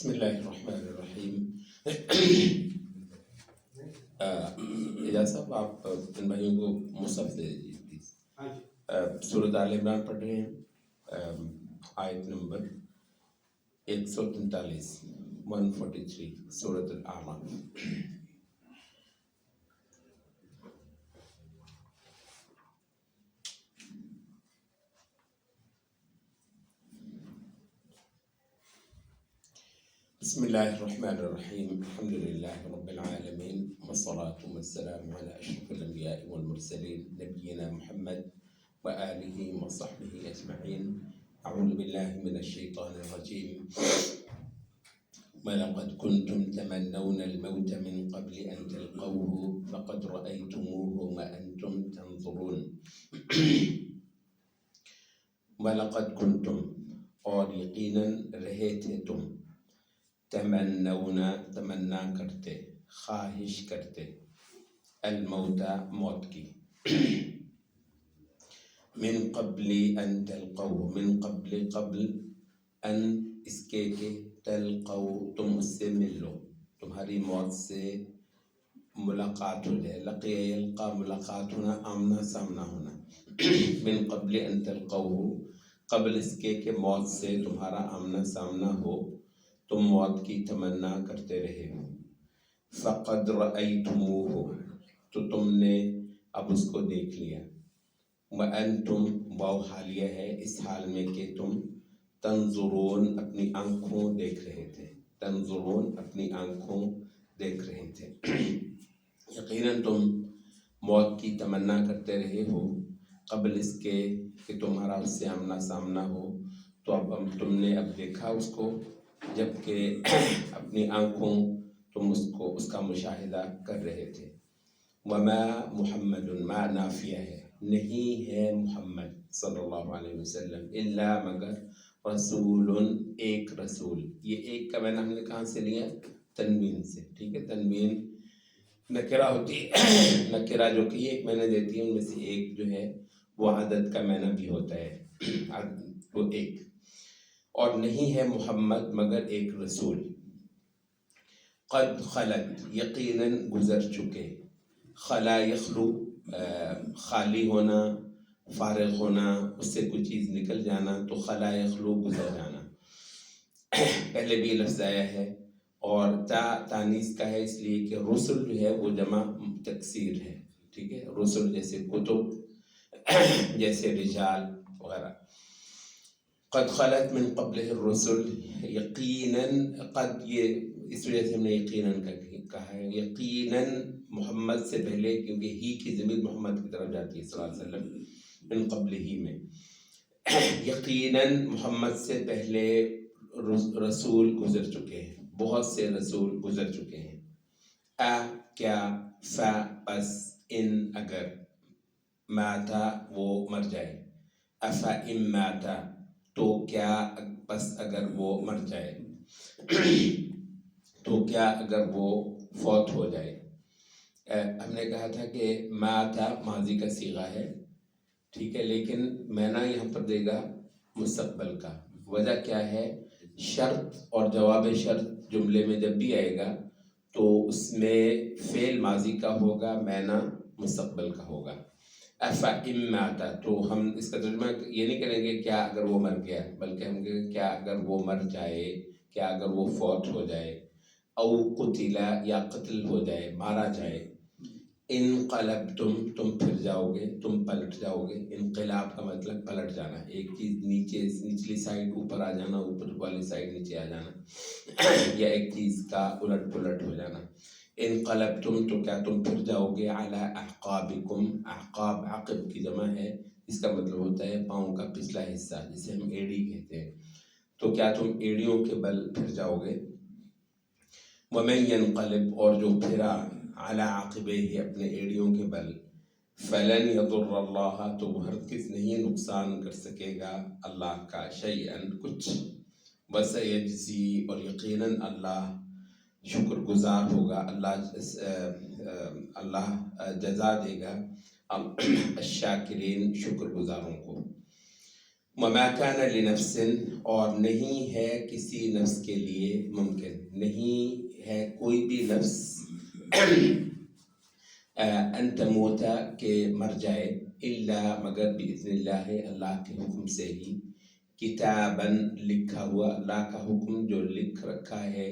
بسم الله الرحمن الرحیم۔ اعجاز صاحب آپ ان بھائیوں کو مصحف دے دیجیے پلیز۔ سورۃ آل عمران پڑھ رہے ہیں، آیت نمبر 143 143 سورۃ الاعراف۔ بسم اللہ الرحمن الرحیم، الحمد للہ رب العالمین، والصلاة والسلام علی اشرف الانبیاء والمرسلین، نبینا محمد وآلہ وصحبہ اجمعین۔ اعوذ باللہ من الشیطان الرجیم۔ وَلَقَدْ كُنْتُمْ تَمَنَّوْنَ الْمَوْتَ مِنْ قَبْلِ أَنْ تَلْقَوْهُ فَقَدْ رَأَيْتُمُوهُ وَأَنْتُمْ تَنْظُرُونَ۔ وَلَقَدْ كُنْتُمْ، اور یقیناً رہے تھے تم، تمنون تمنا کرتے، خواہش کرتے، الموت موت کی، من قبل ان تلقوه، من قبل قبل ان اس کے کہ تلقو تم اس سے مل لو، تمہاری موت سے ملاقات ہو جائے۔ لقی یلقا ملاقات ہونا، آمنا سامنا ہونا۔ من قبل ان تلقوه، قبل اس کے کہ موت سے تمہارا آمنا سامنا ہو، تم موت کی تمنا کرتے رہے ہو۔ فقد رأیتموہ، تو تم نے اب اس کو دیکھ لیا۔ وانتم، واو حالیہ ہے، اس حال میں کہ تم تنظرون اپنی آنکھوں دیکھ رہے تھے، تنظرون اپنی آنکھوں دیکھ رہے تھے۔ یقیناً تم موت کی تمنا کرتے رہے ہو قبل اس کے کہ تمہارا اس سے آمنا سامنا ہو، تو اب تم نے اب دیکھا اس کو، جبکہ اپنی آنکھوں تم اس کا مشاہدہ کر رہے تھے۔ وما محمد، ما نافیہ ہے، نہیں ہے محمد صلی اللہ علیہ وسلم، الا مگر رسول، ایک رسول۔ یہ ایک کا معنی ہم نے کہاں سے لیا؟ تنوین سے، ٹھیک ہے۔ تنوین نکرہ ہوتی ہے، نکرہ جو کہ ایک معنی دیتی ہے، ان میں سے ایک جو ہے وہ عدد کا معنی بھی ہوتا ہے، وہ ایک۔ اور نہیں ہے محمد مگر ایک رسول، قد خلت، یقیناً گزر چکے، خلا یخلو، خالی ہونا، فارغ ہونا، اس سے کوئی چیز نکل جانا، تو خلا یخلو گزر جانا۔ پہلے بھی یہ لفظ آیا ہے، اور تا تانیث کا ہے، اس لیے کہ رسل جو ہے وہ جمع تکسیر ہے، ٹھیک ہے۔ رسل جیسے کتب، جیسے رجال وغیرہ۔ قد خلت من قبلہ الرسل، یقیناً، قد یہ اس وجہ سے ہم نے یقیناً کہا ہے، یقیناً محمد سے پہلے، کیونکہ ہی کی ضمیر محمد کی طرف جاتی ہے صلی اللہ علیہ وسلم، من قبل ہی میں، یقیناً محمد سے پہلے رسول گزر چکے ہیں، بہت سے رسول گزر چکے ہیں۔ کیا، فا پس، ان اگر، ماتا وہ مر جائے، افا ام ماتا تو کیا پس اگر وہ مر جائے، تو کیا اگر وہ فوت ہو جائے۔ ہم نے کہا تھا کہ ماتا ماضی کا صیغہ ہے، ٹھیک ہے، لیکن معنی یہاں پر دے گا مستقبل کا۔ وجہ کیا ہے؟ شرط اور جواب شرط جملے میں جب بھی آئے گا تو اس میں فعل ماضی کا ہوگا، معنی مستقبل کا ہوگا۔ افا ام ماتا، تو ہم اس کا ترجمہ یہ نہیں کریں گے کیا اگر وہ مر گیا، بلکہ ہم کہیں گے کیا اگر وہ مر جائے، کیا اگر وہ فوت ہو جائے، او قتلا، یا قتل ہو جائے، مارا جائے، انقلبتم، تم پھر جاؤ گے، تم پلٹ جاؤ گے۔ انقلاب کا مطلب پلٹ جانا، ایک چیز نیچے، نچلی سائڈ اوپر آ جانا، اوپر والی سائڈ نیچے آ جانا، یا ایک چیز کا الٹ پلٹ ہو جانا۔ انقلبتم، تو کیا تم پھر جاؤ گے، علی اعقابکم، اعقاب عقب کی جمع ہے، اس کا مطلب ہوتا ہے پاؤں کا پچھلا حصہ، جسے ہم ایڑی کہتے ہیں، تو کیا تم ایڑیوں کے بل پھر جاؤ گے۔ وَمَن يَنْقَلِبْ، اور جو پھرا، علی عَقِبَیہِ، اپنے ایڑیوں کے بل، فَلَنْ يَضُرَّ اللَّهَ، تو وہ ہرگز نہیں نقصان کر سکے گا اللہ کا، شیئاً کچھ، وَسَيَجْزِي، اور یقیناً اللہ شکر گزار ہوگا، اللہ جزا دے گا الشاکرین، شکر گزاروں کو۔ وما کان لنفس، اور نہیں ہے کسی نفس کے لیے ممکن، نہیں ہے کوئی بھی نفس ان تموتا کہ مر جائے، الا مگر باذن اللہ، اللہ کے حکم سے ہی، کتاباً لکھا ہوا، اللہ کا حکم جو لکھ رکھا ہے،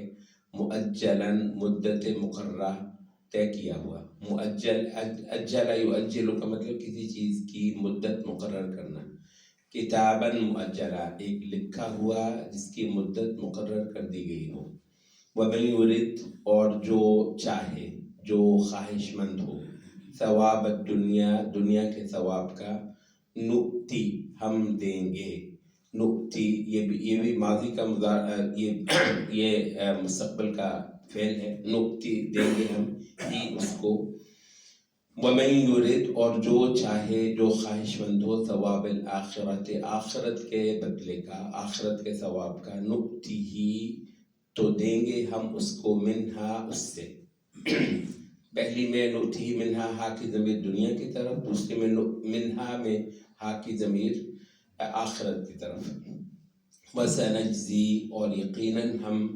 مؤجلاً مدت مقررہ طے کیا ہوا، مؤجل اجل یؤجل کا مطلب کسی چیز کی مدت مقرر کرنا، کتاباً مؤجلا ایک لکھا ہوا جس کی مدت مقرر کر دی گئی ہو، ومن یرد اور جو چاہے، جو خواہش مند ہو، ثواب الدنیا دنیا کے ثواب کا، نؤتی ہم دیں گے، نؤتی یہ بھی ماضی کا یہ مستقبل کا فعل ہے، نؤتی دیں گے ہم ہی اس کو، ومن یرد اور جو چاہے، جو خواہش مند ہو، ثواب الآخرت آخرت کے بدلے کا، آخرت کے ثواب کا، نؤتی ہی تو دیں گے ہم اس کو، منہا اس سے، پہلی میں نؤتی منہا ہا کی ضمیر دنیا کی طرف، دوسری میں منہا میں ہا کی ضمیر آخرت کی طرف، وسنجزی اور یقیناً ہم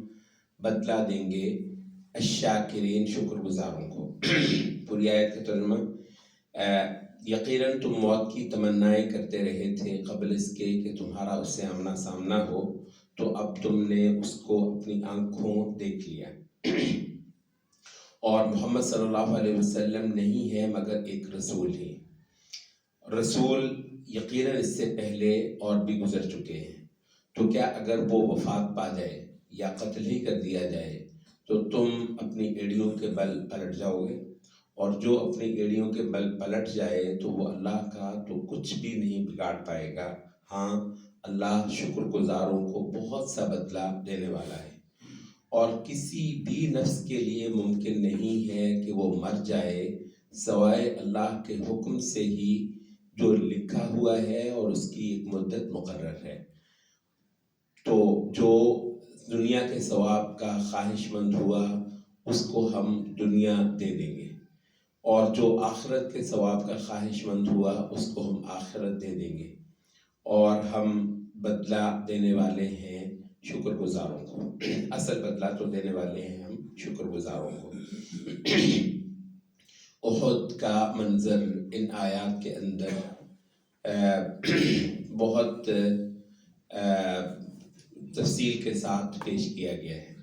بدلہ دیں گے، الشاکرین شکر گزاروں کو۔ پوری آیت کا ترجمہ، یقیناً تم موت کی تمنائیں کرتے رہے تھے قبل اس کے کہ تمہارا اس سے آمنا سامنا ہو، تو اب تم نے اس کو اپنی آنکھوں دیکھ لیا، اور محمد صلی اللہ علیہ وسلم نہیں ہے مگر ایک رسول ہی، رسول یقیناً اس سے پہلے اور بھی گزر چکے ہیں، تو کیا اگر وہ وفات پا جائے یا قتل ہی کر دیا جائے تو تم اپنی ایڑیوں کے بل پلٹ جاؤ گے، اور جو اپنی ایڑیوں کے بل پلٹ جائے تو وہ اللہ کا تو کچھ بھی نہیں بگاڑ پائے گا، ہاں اللہ شکر گزاروں کو بہت سا بدلہ دینے والا ہے، اور کسی بھی نفس کے لیے ممکن نہیں ہے کہ وہ مر جائے سوائے اللہ کے حکم سے ہی، جو لکھا ہوا ہے اور اس کی ایک مدت مقرر ہے، تو جو دنیا کے ثواب کا خواہش مند ہوا اس کو ہم دنیا دے دیں گے، اور جو آخرت کے ثواب کا خواہش مند ہوا اس کو ہم آخرت دے دیں گے، اور ہم بدلہ دینے والے ہیں شکر گزاروں کو، اصل بدلہ تو دینے والے ہیں ہم شکر گزاروں کو۔ احد کا منظر ان آیات کے اندر بہت تفصیل کے ساتھ پیش کیا گیا ہے،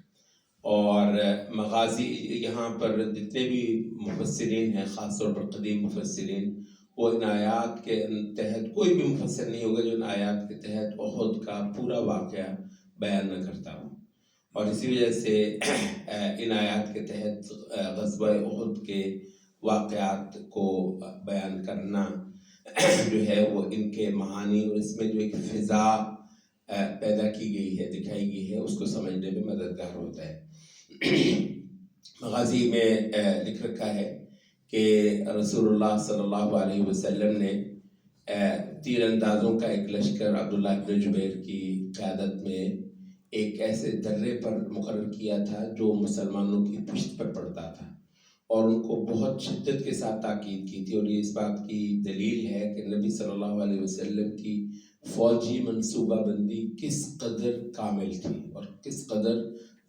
اور مغازی یہاں پر جتنے بھی مفسرین ہیں، خاص طور پر قدیم مفسرین، وہ ان آیات کے تحت، کوئی بھی مفسر نہیں ہوگا جو ان آیات کے تحت احد کا پورا واقعہ بیان نہ کرتا ہو، اور اسی وجہ سے ان آیات کے تحت غزوہ احد کے واقعات کو بیان کرنا جو ہے وہ ان کے معانی اور اس میں جو ایک فضا پیدا کی گئی ہے، دکھائی گئی ہے، اس کو سمجھنے میں مددگار ہوتا ہے۔ مغازی میں لکھ رکھا ہے کہ رسول اللہ صلی اللہ علیہ وسلم نے تیر اندازوں کا ایک لشکر عبداللہ بن جبیر کی قیادت میں ایک ایسے درے پر مقرر کیا تھا جو مسلمانوں کی پشت پر پڑتا تھا، اور ان کو بہت شدت کے ساتھ تاکید کی تھی، اور یہ اس بات کی دلیل ہے کہ نبی صلی اللہ علیہ وسلم کی فوجی منصوبہ بندی کس قدر کامل تھی اور کس قدر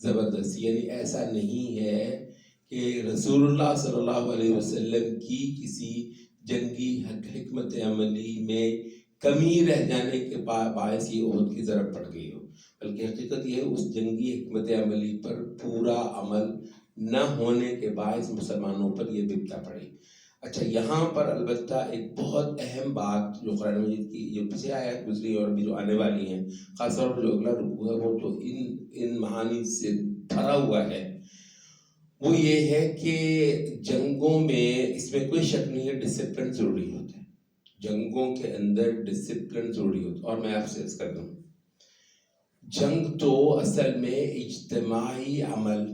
زبردست، یعنی ایسا نہیں ہے کہ رسول اللہ صلی اللہ علیہ وسلم کی کسی جنگی حکمت عملی میں کمی رہ جانے کے باعث یہ احد کی ضرب پڑ گئی ہو، بلکہ حقیقت یہ ہے اس جنگی حکمت عملی پر پورا عمل نہ ہونے کے باعث مسلمانوں پر یہ بپتا پڑی۔ اچھا، یہاں پر البتہ ایک بہت اہم بات جو قرآن مجید کی جو پیچھے آیات گزری اور بھی جو آنے والی ہیں، خاص طور پر جو اگلا رکوع ہے وہ تو ان معانی سے بھرا ہوا ہے، وہ یہ ہے کہ جنگوں میں، اس میں کوئی شک نہیں ہے، ڈسپلن ضروری ہوتا ہے، جنگوں کے اندر ڈسپلن ضروری ہوتا ہے، اور میں آپ سے عرض کر دوں، جنگ تو اصل میں اجتماعی عمل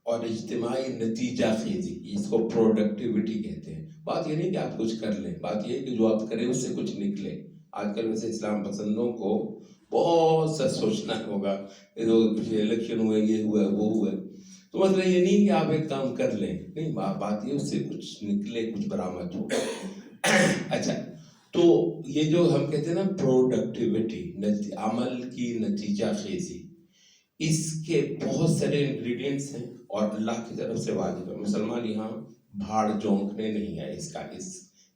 اور اجتماعی نتیجہ خیزی، اس کو پروڈکٹیوٹی کہتے ہیں، بات یہ نہیں کہ آپ کچھ کر لیں، بات یہ ہے کہ جو آپ کریں اس سے کچھ نکلے۔ آج کل ویسے اسلام پسندوں کو بہت سا سوچنا ہوگا، الیکشن ہوئے، یہ ہوا وہ ہوا، تو مسئلہ یہ نہیں کہ آپ ایک کام کر لیں، نہیں، بات یہ اس سے کچھ نکلے، کچھ برآمد ہو۔ اچھا، تو یہ جو ہم کہتے ہیں نا پروڈکٹیوٹی، عمل کی نتیجہ خیزی، اس کے بہت سارے انگریڈینٹس ہیں اور اللہ کی طرف سے واجب ہے۔ مسلمان یہاں بھاڑ جونکنے نہیں آئے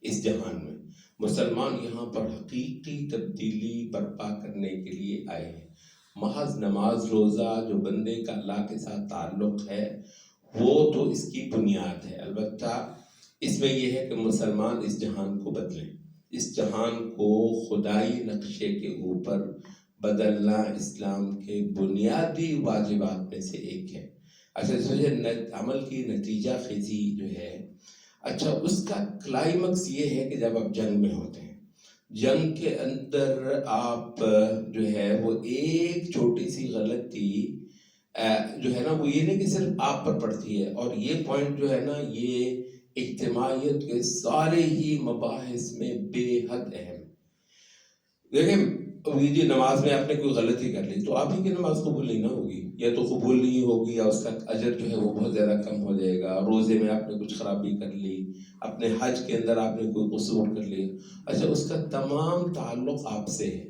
اس جہان میں، مسلمان یہاں پر حقیقی تبدیلی برپا کرنے کے لیے آئے ہیں۔ محض نماز روزہ جو بندے کا اللہ کے ساتھ تعلق ہے وہ تو اس کی بنیاد ہے، البتہ اس میں یہ ہے کہ مسلمان اس جہان کو بدلیں، اس جہان کو خدائی نقشے کے اوپر بدلنا اسلام کے بنیادی واجبات میں سے ایک ہے۔ اچھا عمل کی نتیجہ خیزی جو ہے، اچھا اس کا کلائمیکس یہ ہے کہ جب آپ جنگ میں ہوتے ہیں، جنگ کے اندر آپ جو ہے وہ ایک چھوٹی سی غلطی جو ہے نا وہ یہ نہیں کہ صرف آپ پر پڑتی ہے، اور یہ پوائنٹ جو ہے نا یہ اجتماعیت کے سارے ہی مباحث میں بے حد اہم۔ دیکھیں جی نماز میں آپ نے کوئی غلطی کر لی تو آپ ہی کی نماز قبول نہیں نہ ہوگی، یا تو قبول نہیں ہوگی یا اس کا اجر جو ہے وہ بہت زیادہ کم ہو جائے گا۔ روزے میں آپ نے کچھ خرابی کر لی، اپنے حج کے اندر آپ نے کوئی قصور کر لیا، اچھا اس کا تمام تعلق آپ سے ہے۔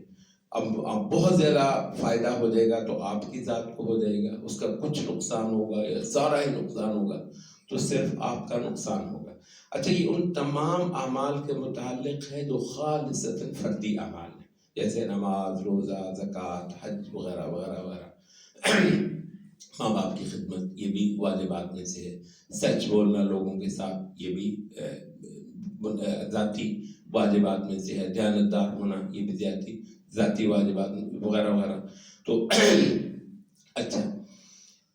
اب بہت زیادہ فائدہ ہو جائے گا تو آپ کی ذات کو ہو جائے گا، اس کا کچھ نقصان ہوگا یا سارا ہی نقصان ہوگا تو صرف آپ کا نقصان ہوگا۔ اچھا یہ ان تمام اعمال کے متعلق ہے جو خالصتاً فردی اعمال ہیں، جیسے نماز روزہ زکوٰۃ حج وغیرہ وغیرہ وغیرہ، ماں باپ کی خدمت یہ بھی واجبات میں سے ہے، سچ بولنا لوگوں کے ساتھ یہ بھی ذاتی واجبات میں سے ہے، دیانتدار ہونا یہ بھی ذاتی واجبات وغیرہ وغیرہ۔ تو اچھا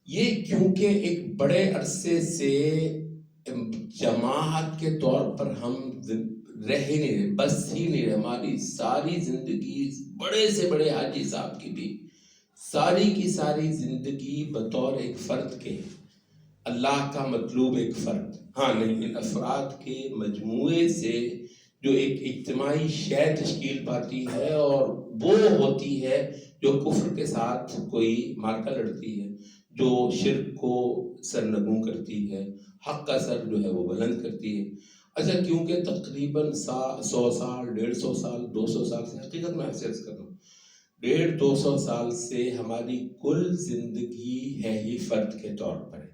یہ کیونکہ ایک بڑے عرصے سے جماعت کے طور پر ہم رہ ہی نہیں رہے، بس ہی نہیں رہے، ہماری ساری زندگی بڑے سے بڑے حاجی صاحب کی بھی ساری کی ساری زندگی بطور ایک فرد کے اللہ کا مطلوب ایک فرد، ہاں لیکن افراد کے مجموعے سے جو ایک اجتماعی شے تشکیل پاتی ہے، اور وہ ہوتی ہے جو کفر کے ساتھ کوئی مارکا لڑتی ہے، جو شرک کو سرنگوں کرتی ہے، حق کا سر جو ہے وہ بلند کرتی ہے۔ اچھا کیونکہ تقریباً 100 سال 150 سال 200 سال سے، حقیقت میں عرض کر رہا ہوں 150-200 سال سے ہماری کل زندگی ہے ہی فرد کے طور پر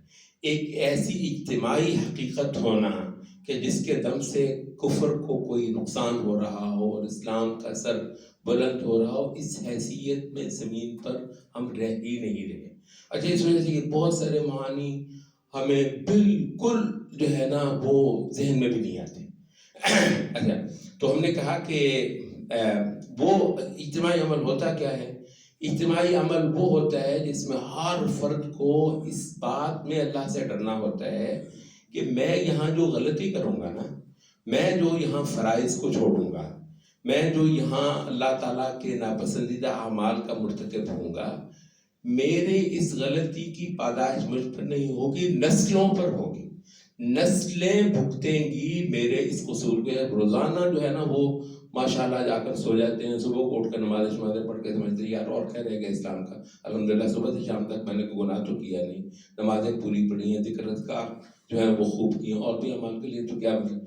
ایک ایسی اجتماعی حقیقت ہونا کہ جس کے دم سے کفر کو کوئی نقصان ہو رہا ہو اور اسلام کا سر بلند ہو رہا ہو، اس حیثیت میں زمین پر ہم رہ ہی نہیں رہے۔ اچھا اس وجہ سے یہ بہت سارے معانی ہمیں بالکل جو ہے نا وہ ذہن میں بھی نہیں آتے۔ اچھا تو ہم نے کہا کہ وہ اجتماعی عمل ہوتا کیا ہے؟ اجتماعی عمل وہ ہوتا ہے جس میں ہر فرد کو اس بات میں اللہ سے ڈرنا ہوتا ہے کہ میں یہاں جو غلطی کروں گا نا، میں جو یہاں فرائض کو چھوڑوں گا، میں جو یہاں اللہ تعالیٰ کے ناپسندیدہ اعمال کا مرتکب ہوں گا، میرے اس غلطی کی پاداش مجھ پر نہیں ہوگی، نسلوں پر ہوگی، نسلیں بھگتیں گی میرے اس قصور کے۔ روزانہ جو ہے نا وہ ماشاءاللہ جا کر سو جاتے ہیں، صبح کو اٹھ کر نماز پڑھ کے سمجھتے ہیں یار اور کیا رہ گیا اسلام کا، الحمدللہ صبح سے شام تک میں نے کوئی گناہ تو کیا نہیں، نمازیں پوری پڑھی ہیں، ذکر اذکار جو ہے وہ خوب کی ہیں، اور بھی اعمال کے لیے تو کیا مطلب۔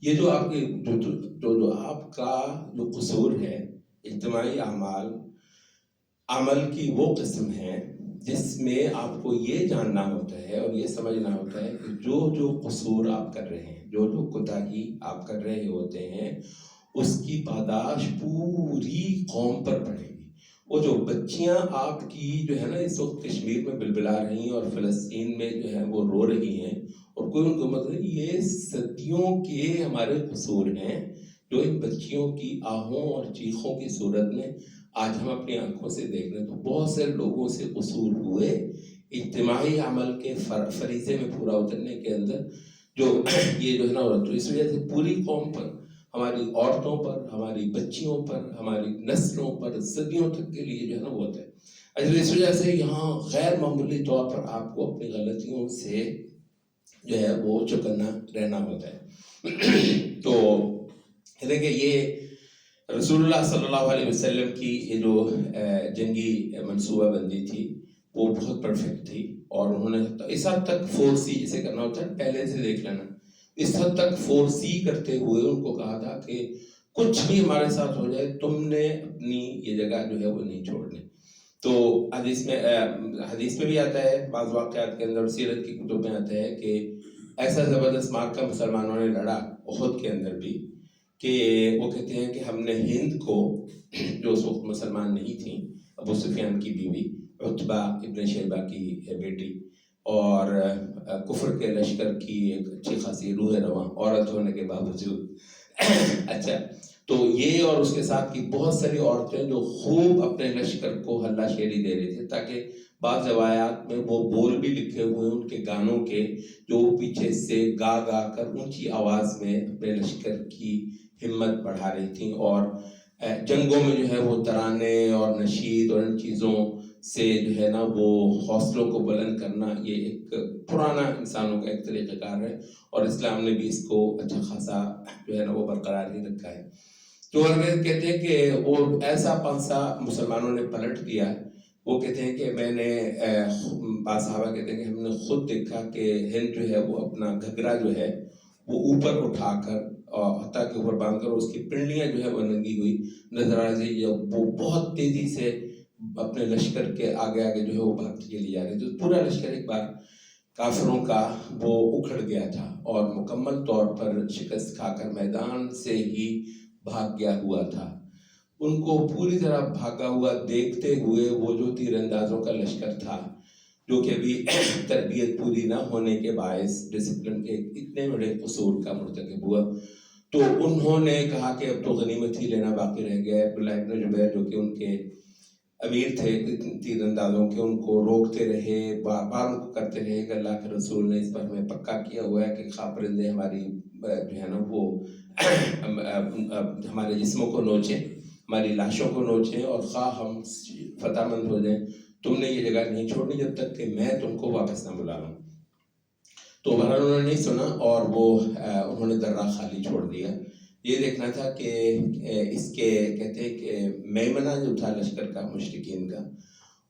یہ جو آپ کے جو آپ کا جو قصور ہے، اجتماعی اعمال عمل کی وہ قسم ہے جس میں آپ کو یہ جاننا ہوتا ہے اور یہ سمجھنا ہوتا ہے کہ جو قصور آپ کر رہے ہیں، جو کوتاہی آپ کر رہے ہوتے ہیں، اس کی پاداش پوری قوم پر پڑے گی۔ وہ جو بچیاں آپ کی جو ہے نا اس وقت کشمیر میں بلبلا رہی ہیں اور فلسطین میں جو ہے وہ رو رہی ہیں، اور کوئی ان کو مطلب یہ صدیوں کے ہمارے قصور ہیں جو ان بچیوں کی آہوں اور چیخوں کی صورت میں آج ہم اپنی آنکھوں سے دیکھ رہے ہیں۔ تو بہت سے لوگوں سے قصور ہوئے اجتماعی عمل کے فریضے میں پورا اترنے کے اندر، جو یہ جو ہے نا، تو اس وجہ سے پوری قوم پر، ہماری عورتوں پر، ہماری بچیوں پر، ہماری نسلوں پر صدیوں تک کے لیے جو ہے نا وہ ہوتا ہے۔ اس وجہ سے یہاں غیر معمولی طور پر آپ کو اپنی غلطیوں سے جو ہے وہ چکنا رہنا ہوتا ہے۔ تو دیکھیں یہ رسول اللہ صلی اللہ علیہ وسلم کی یہ جو جنگی منصوبہ بندی تھی وہ بہت پرفیکٹ تھی، اور انہوں نے اس حد تک فورسی جسے کرنا ہوتا ہے پہلے سے دیکھ لینا، اس حد تک فورسی کرتے ہوئے ان کو کہا تھا کہ کچھ بھی ہمارے ساتھ ہو جائے تم نے اپنی یہ جگہ جو ہے وہ نہیں چھوڑنی. تو حدیث میں بھی آتا ہے، بعض واقعات کے اندر، سیرت کی کتب میں آتا ہے کہ ایسا زبردست مارکا مسلمانوں نے لڑا احد کے اندر بھی، کہ وہ کہتے ہیں کہ ہم نے ہند کو، جو اس وقت مسلمان نہیں تھیں، ابو سفیان کی بیوی، عتبہ ابن شیبہ کی بیٹی، اور کفر کے لشکر کی ایک اچھی خاصی روح رواں عورت ہونے کے باوجود اچھا، تو یہ اور اس کے ساتھ کی بہت ساری عورتیں جو خوب اپنے لشکر کو ہلا شیری دے رہی تھی، تاکہ بعض روایات میں وہ بول بھی لکھے ہوئے ان کے گانوں کے، جو وہ پیچھے سے گا گا کر اونچی آواز میں اپنے لشکر کی ہمت بڑھا رہی تھیں، اور جنگوں میں جو ہے وہ ترانے اور نشید اور ان چیزوں سے جو ہے نا وہ حوصلوں کو بلند کرنا، یہ ایک پرانا انسانوں کا ایک طریقہ کار ہے، اور اسلام نے بھی اس کو اچھا خاصا جو ہے نا وہ برقرار ہی رکھا ہے. تو کہتے ہیں کہ وہ ایسا پانسا مسلمانوں نے پلٹ دیا. وہ کہتے ہیں کہ میں نے بعض صحابہ کہتے ہیں کہ ہم نے خود دیکھا کہ ہند جو ہے وہ اپنا گھگرا جو ہے وہ اوپر اٹھا کر، اور حتیٰ کہ اوپر باندھ کر اس کی پنڈلیاں جو ہے وہ ننگی ہوئی نظر آ رہی، وہ بہت تیزی سے اپنے لشکر کے آگے آگے جو ہے وہ بھاگتی چلی جا رہی. تو پورا لشکر ایک بار کافروں کا وہ اکھڑ گیا تھا اور مکمل طور پر شکست کھا کر میدان سے ہی بھاگ گیا ہوا تھا. ان کو پوری طرح بھاگا ہوا دیکھتے ہوئے وہ جو تیر اندازوں کا لشکر تھا، جو کہ ابھی تربیت پوری نہ ہونے کے باعث ڈسپلن کے اتنے بڑے قصور کا مرتکب ہوا، تو انہوں نے کہا کہ اب تو غنیمت ہی لینا باقی رہ گیا ہے. عبداللہ ابن جبیر جو کہ ان کے امیر تھے تیر اندازوں کے، ان کو روکتے رہے، بار بار ان کو کرتے رہے کہ اللہ کے رسول نے اس پر ہمیں پکا کیا ہوا ہے کہ خواہ پرندے ہماری جو ہے نا وہ ہمارے جسموں کو نوچیں، ہماری لاشوں کو نوچیں، اور خواہ ہم فتح مند ہو جائیں، تم نے یہ جگہ نہیں چھوڑنی جب تک کہ میں تم کو واپس نہ بلا لوں. تو بہرحال انہوں نے نہیں سنا، اور وہ انہوں نے درہ خالی چھوڑ دیا. یہ دیکھنا تھا کہ اس کے کہتے ہیں کہ میمنہ جو تھا لشکر کا مشرکین کا،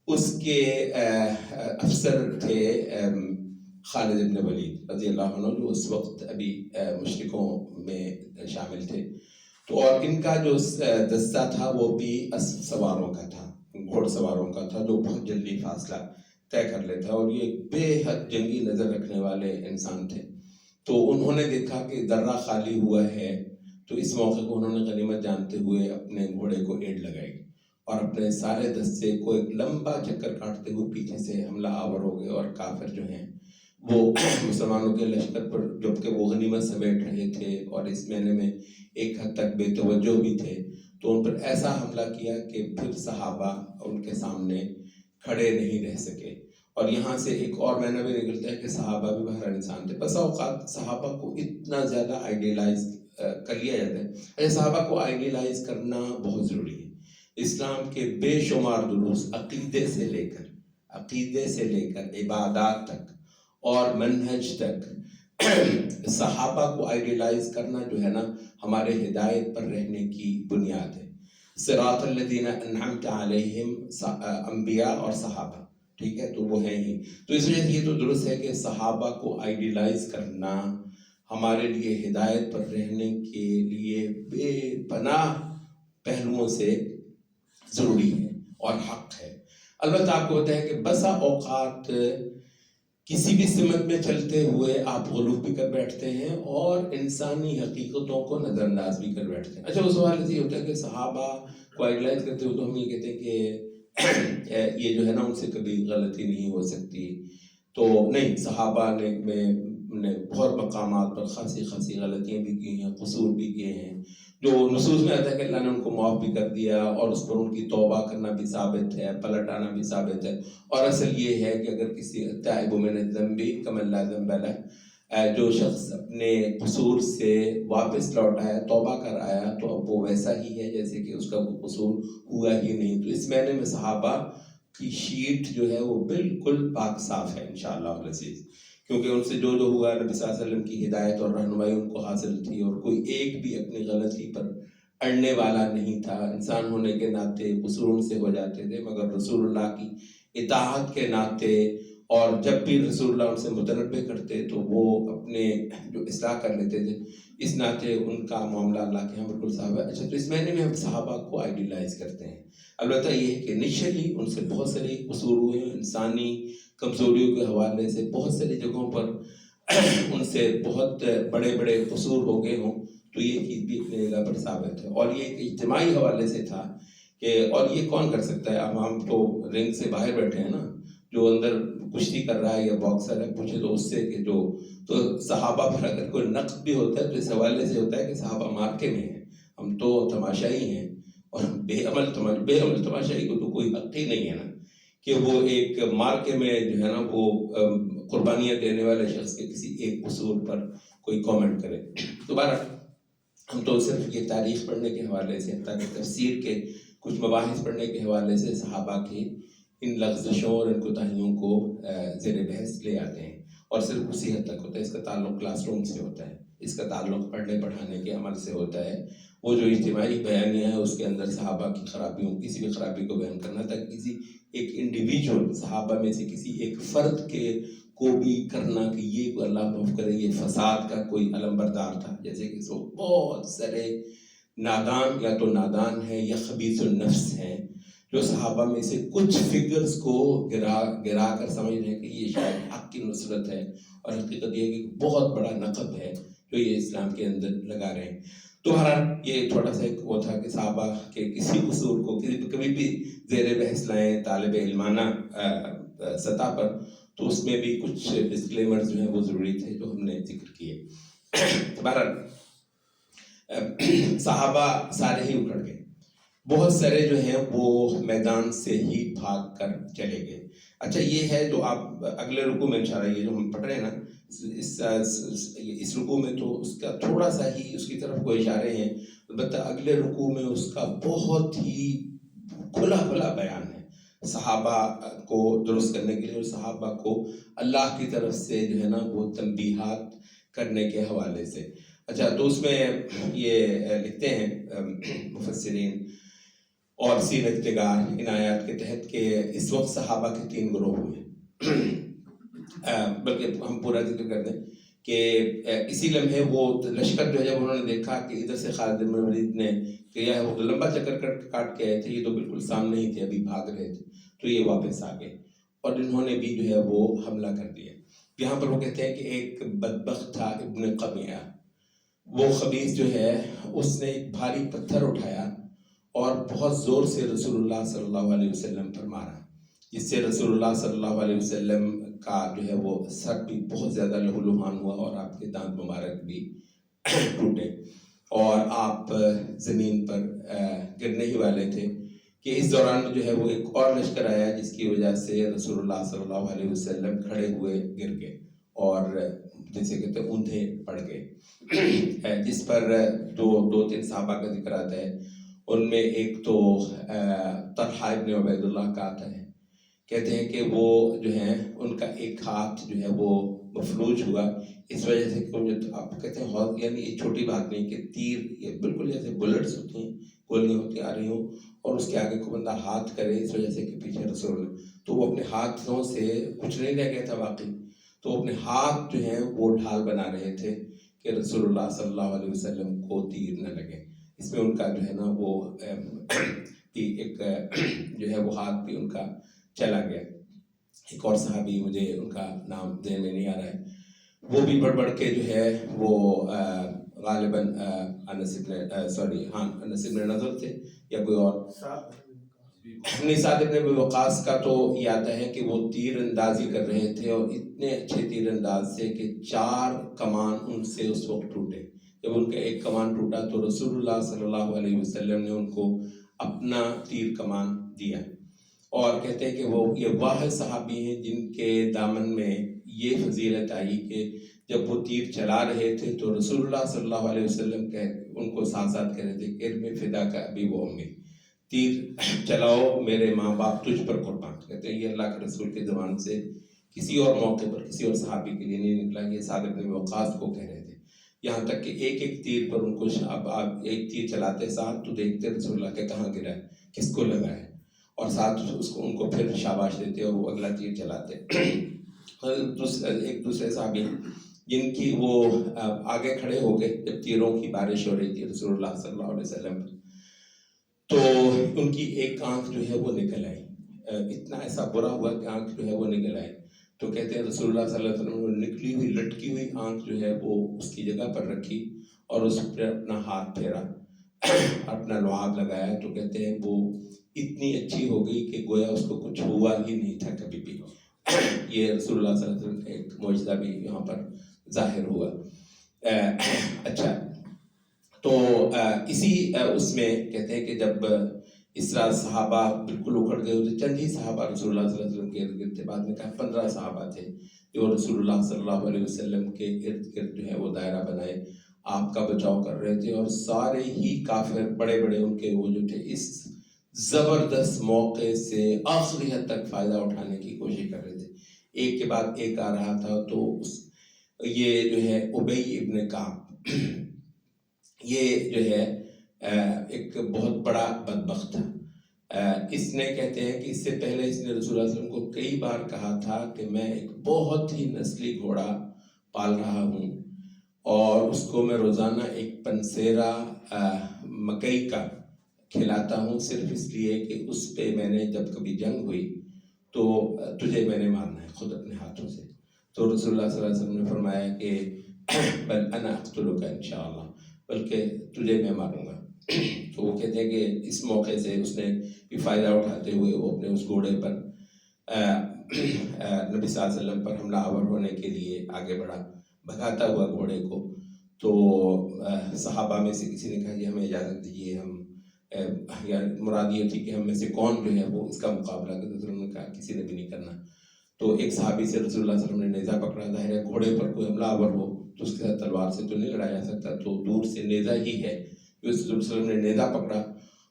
اس کے افسر تھے خالد ابن ولید رضی اللہ عنہ، جو اس وقت ابھی مشرکوں میں شامل تھے. تو اور ان کا جو دستہ تھا وہ بھی اسب سواروں کا تھا، گھوڑ سواروں کا تھا، جو بہت جلدی فاصلہ طے کر لیتا، اور یہ بے حد جنگی نظر رکھنے والے انسان تھے. تو انہوں نے دیکھا کہ درہ خالی ہوا ہے، تو اس موقع کو انہوں نے غنیمت جانتے ہوئے اپنے گھوڑے کو ایڑ لگائی، اور اپنے سارے دستے کو ایک لمبا چکر کاٹتے ہوئے پیچھے سے حملہ آور ہو گئے. اور کافر جو ہیں وہ مسلمانوں کے لشکر پر، جبکہ وہ غنیمت سمیٹ رہے تھے اور اس معنی میں ایک حد تک بے توجہ بھی تھے، تو ان پر ایسا حملہ کیا کہ پھر صحابہ ان کے سامنے کھڑے نہیں رہ سکے. اور یہاں سے ایک اور معنی بھی نکلتا ہے کہ صحابہ بھی بہرحال انسان تھے. بس اوقات صحابہ کو اتنا زیادہ آئیڈیلائز کر لیا جاتا ہے. صحابہ کو آئیڈیلائز کرنا بہت ضروری ہے. اسلام کے بے شمار دروس عقیدے سے لے کر عبادات تک اور منہج تک صحابہ کو آئیڈیلائز کرنا جو ہے نا ہمارے ہدایت پر رہنے کی بنیاد ہے. صراط الذین انعمت علیہم انبیاء اور صحابہ، ٹھیک ہے، تو وہ ہیں ہی. تو اس وجہ سے یہ تو درست ہے کہ صحابہ کو آئیڈیلائز کرنا ہمارے لیے ہدایت پر رہنے کے لیے بے پناہ پہلوؤں سے ضروری ہے اور حق ہے. البتہ آپ کو ہوتا ہے کہ بسا اوقات کسی بھی سمت میں چلتے ہوئے آپ غلو بھی کر بیٹھتے ہیں اور انسانی حقیقتوں کو نظر انداز بھی کر بیٹھتے ہیں. اچھا، اس حوالے سے یہ ہوتا ہے کہ صحابہ کو آئیڈیلائز کرتے ہوئے تو ہم یہ کہتے ہیں کہ یہ جو ہے نا ان سے کبھی غلطی نہیں ہو سکتی. تو نہیں، صحابہ نے بہت مقامات پر خاصی غلطیاں بھی کی ہیں، قصور بھی کیے ہیں، جو نصوص میں آتا ہے کہ اللہ نے ان کو معاف بھی کر دیا، اور اس پر ان کی توبہ کرنا بھی ثابت ہے، پلٹ آنا بھی ثابت ہے. اور اصل یہ ہے کہ اگر کسی تائب من الذنب کمن لا ذنب لہ، جو شخص اپنے قصور سے واپس لوٹ آیا، توبہ کر آیا، تو اب وہ ویسا ہی ہے جیسے کہ اس کا کوئی قصور ہوا ہی نہیں. تو اس معنی میں صحابہ کی شیٹ جو ہے وہ بالکل پاک صاف ہے انشاءاللہ العزیز، کیونکہ ان سے جو ہوا نبی صلی اللہ علیہ وسلم کی ہدایت اور رہنمائی ان کو حاصل تھی، اور کوئی ایک بھی اپنی غلطی پر اڑنے والا نہیں تھا. انسان ہونے کے ناطے قصور ان سے ہو جاتے تھے، مگر رسول اللہ کی اطاعت کے ناطے اور جب بھی رسول اللہ ان سے متنبع کرتے تو وہ اپنے جو اصلاح کر لیتے تھے. اس ناطے ان کا معاملہ اللہ کے یہاں بالکل صاحب ہے. اچھا، تو اس معنی میں ہم صحابہ کو آئیڈیلائز کرتے ہیں. البتہ یہ ہے کہ انیشلی ان سے بہت سارے قصور ہوئے ہیں، انسانی کمزوریوں کے حوالے سے بہت ساری جگہوں پر ان سے بہت بڑے بڑے قصور ہو گئے ہوں، تو یہ چیز بھی اپنی جگہ پر ثابت ہے. اور یہ ایک اجتماعی حوالے سے تھا کہ، اور یہ کون کر سکتا ہے؟ اب ہم تو رنگ سے باہر بیٹھے ہیں نا، جو اندر کشتی کر رہا ہے یا باکسر ہے، پوچھے تو اس سے کہ جو تو صحابہ پر اگر کوئی نقد بھی ہوتا ہے تو اس حوالے سے ہوتا ہے کہ صحابہ مارکے میں ہیں، ہم تو تماشائی ہیں. اور بے عمل تماشائی کو تو کوئی حق ہی نہیں ہے نا کہ وہ ایک مارکے میں جو ہے نا وہ قربانیاں دینے والے شخص کے کسی ایک قصور پر کوئی کامنٹ کرے. دوبارہ ہم تو صرف یہ تاریخ پڑھنے کے حوالے سے، تاکہ تفسیر کے کچھ مباحث پڑھنے کے حوالے سے صحابہ کی ان لغزشوں اور ان کوتاہیوں کو زیر بحث لے آتے ہیں. اور صرف اسی حد تک ہوتا ہے. اس کا تعلق کلاس روم سے ہوتا ہے، اس کا تعلق پڑھنے پڑھانے کے عمل سے ہوتا ہے. وہ جو اجتماعی بیانیہ ہے اس کے اندر صحابہ کی خرابیوں، کسی بھی خرابی کو بیان کرنا تھا، کسی ایک انڈیویجول صحابہ میں سے کسی ایک فرد کے کو بھی کرنا کہ یہ اللہ معاف کرے یہ فساد کا کوئی علم بردار تھا. جیسے کہ سو بہت سارے نادان یا تو نادان ہیں یا خبیث النفس ہیں جو صحابہ میں سے کچھ فگرز کو گرا کر سمجھ رہے ہیں کہ یہ شاید حق کی نصرت ہے، اور حقیقت یہ ہے کہ بہت بڑا نقب ہے جو یہ اسلام کے اندر لگا رہے ہیں. تو بہرحال یہ چھوٹا سا ایک وہ تھا کہ صحابہ کے کسی قصور کو کبھی بھی زیر بحث لائیں طالب علمانہ سطح پر، تو اس میں بھی کچھ ڈسکلیمرز جو ہیں وہ ضروری تھے جو ہم نے ذکر کیے. بہرحال صحابہ سارے ہی اکھڑ گئے، بہت سارے جو ہیں وہ میدان سے ہی بھاگ کر چلے گئے. اچھا، یہ ہے جو آپ اگلے رکوع میں انشاءاللہ یہ جو ہم پڑھ رہے ہیں نا، اس رکوع میں تو اس کا تھوڑا سا ہی اس کی طرف کوئی اشارے ہیں، البتہ اگلے رکوع میں اس کا بہت ہی کھلا کھلا بیان ہے صحابہ کو درست کرنے کے لیے، اور صحابہ کو اللہ کی طرف سے جو ہے نا وہ تنبیہات کرنے کے حوالے سے. اچھا، تو اس میں یہ لکھتے ہیں مفسرین اور سیرت نگار ان آیات کے تحت کہ اس وقت صحابہ کے 3 گروہ ہوئے. بلکہ ہم پورا ذکر کر دیں کہ اسی لمحے وہ لشکر جو ہے جب انہوں نے دیکھا کہ ادھر سے خالد بن ولید نے کیا ہے، وہ لمبا چکر کاٹ کے آئے تھے، یہ تو بالکل سامنے ہی تھے، ابھی بھاگ رہے تھے، تو یہ واپس آ گئے اور انہوں نے بھی جو ہے وہ حملہ کر دیا. یہاں پر وہ کہتے ہیں کہ ایک بدبخت تھا ابن قمیہ، وہ خبیث جو ہے اس نے ایک بھاری پتھر اٹھایا اور بہت زور سے رسول اللہ صلی اللہ علیہ وسلم پر مارا، جس سے رسول اللہ صلی اللہ علیہ وسلم کا جو ہے وہ سر بھی بہت زیادہ لہو لہان ہوا اور آپ کے دانت مبارک بھی ٹوٹے اور آپ زمین پر گرنے ہی والے تھے. کہ اس دوران جو ہے وہ ایک اور لشکر آیا جس کی وجہ سے رسول اللہ صلی اللہ علیہ وسلم کھڑے ہوئے گر گئے اور جیسے کہتے ہیں اوندھے پڑ گئے، جس پر دو 3 صحابہ کا ذکر آتا ہے. ان میں ایک تو طلحہ ابن عبید اللہ کا آتا ہے، کہتے ہیں کہ وہ جو ہیں ان کا ایک ہاتھ جو ہے وہ مفلوج ہوا اس وجہ سے کہ آپ کہتے ہیں یعنی یہ چھوٹی بات نہیں کہ تیر یہ بالکل جیسے بلٹس ہوتی ہیں، گولیاں ہوتی آ رہی ہوں اور اس کے آگے کو بندہ ہاتھ کرے اس وجہ سے کہ پیچھے رسول اللہ، تو وہ اپنے ہاتھوں سے کچھ نہیں رہ گیا تھا واقعی، تو اپنے ہاتھ جو ہیں وہ ڈھال بنا رہے تھے کہ رسول اللہ صلی اللہ علیہ وسلم کو تیر نہ لگے. اس میں ان کا جو ہے نا وہ ایک جو ہے وہ ہاتھ بھی ان کا چلا گیا. ایک اور صحابی مجھے ان کا نام ذہن میں نہیں آ رہا ہے، وہ بھی بڑھ بڑھ کے جو ہے وہ غالباً انس بن نضر تھے یا کوئی اور، نہیں سعد ابن ابی وقاص کا تو یہ آتا ہے کہ وہ تیر اندازی کر رہے تھے اور اتنے اچھے تیر انداز سے کہ 4 کمان ان سے اس وقت ٹوٹے. جب ان کا ایک کمان ٹوٹا تو رسول اللہ صلی اللہ علیہ وسلم نے ان کو اپنا تیر کمان دیا. اور کہتے ہیں کہ وہ یہ واحد صحابی ہیں جن کے دامن میں یہ فضیلت آئی کہ جب وہ تیر چلا رہے تھے تو رسول اللہ صلی اللہ علیہ وسلم ان کو ساتھ ساتھ کہہ رہے تھے کہ میں فدا کا ابی و امی، تیر چلاؤ میرے ماں باپ تجھ پر قربان. کہتے ہیں یہ اللہ کے رسول کے زبان سے کسی اور موقع پر کسی اور صحابی کے لیے نہیں نکلا، یہ سعد بن وقاص کو کہہ رہے تھے. یہاں تک کہ ایک ایک تیر پر ان کو اب آپ ایک تیر چلاتے ساتھ تو دیکھتے رسول اللہ کے کہاں گرا ہے، کس کو لگا ہے، اور ساتھ اس کو ان کو پھر شاباش دیتے اور وہ اگلا تیر چلاتے. ایک دوسرے صحابی جن کی وہ آگے کھڑے ہو گئے جب تیروں کی بارش ہو رہی تھی رسول اللہ صلی اللہ علیہ وسلم پر، تو ان کی ایک آنکھ جو ہے وہ نکل آئی، اتنا ایسا برا ہوا کہ آنکھ جو ہے وہ نکل آئی. تو کہتے ہیں رسول اللہ صلی اللہ علیہ وسلم نے نکلی ہوئی لٹکی ہوئی آنکھ جو ہے وہ اس کی جگہ پر رکھی اور اس پر اپنا ہاتھ پھیرا، اپنا لعاب لگایا. تو کہتے ہیں وہ اتنی اچھی ہو گئی کہ گویا اس کو کچھ ہوا ہی نہیں تھا کبھی بھی. یہ رسول اللہ صلی اللہ علیہ وسلم کا ایک معجزہ بھی یہاں پر ظاہر ہوا. اچھا، تو اسی اس میں کہتے ہیں کہ جب اس طرح صحابہ بالکل اکھڑ گئے ہوتے، چند ہی صحابہ رسول اللہ صلی اللہ علیہ وسلم کے ارد گرد تھے. بعد میں کہا 15 صحابہ تھے جو رسول اللہ صلی اللہ علیہ وسلم کے ارد گرد جو ہے وہ دائرہ بنائے آپ کا بچاؤ کر رہے تھے، اور سارے ہی کافر بڑے بڑے ان کے وہ جو تھے اس زبردست موقع سے آخری حد تک فائدہ اٹھانے کی کوشش کر رہے تھے. ایک کے بعد ایک آ رہا تھا. تو یہ جو ہے ابی ابن کعب، یہ جو ہے ایک بہت بڑا بدبخت تھا. اس نے کہتے ہیں کہ اس سے پہلے اس نے رسول اللہ صلی اللہ علیہ وسلم کو کئی بار کہا تھا کہ میں ایک بہت ہی نسلی گھوڑا پال رہا ہوں اور اس کو میں روزانہ ایک پنسیرا مکئی کا کھلاتا ہوں، صرف اس لیے کہ اس پہ میں نے جب کبھی جنگ ہوئی تو تجھے میں نے مارنا ہے خود اپنے ہاتھوں سے. تو رسول اللہ صلی اللہ علیہ وسلم نے فرمایا کہ بل انا اقتلک انشاءاللہ، بلکہ تجھے میں ماروں گا. تو وہ کہتے ہیں کہ اس موقع سے اس نے بھی فائدہ اٹھاتے ہوئے وہ اپنے اس گھوڑے پر نبی صلی اللہ علیہ وسلم پر حملہ آور ہونے کے لیے آگے بڑھا، بھگاتا ہوا گھوڑے کو. تو صحابہ میں سے کسی نے کہا کہ ہمیں اجازت دیجیے، ہم مراد یہ تھی کہ ہم میں سے کون جو ہے وہ اس کا مقابلہ کرے. رسول نے کہا کسی نے بھی نہیں کرنا. تو ایک صحابی سے رسول اللہ صلی اللہ علیہ وسلم نے نیزہ پکڑا. ظاہر ہے گھوڑے پر کوئی حملہ آور ہو تو اس کے ساتھ تلوار سے تو نہیں لڑایا جا سکتا، تو دور سے نیزہ ہی ہے. رسول اللہ صلی اللہ علیہ وسلم نے نیزہ پکڑا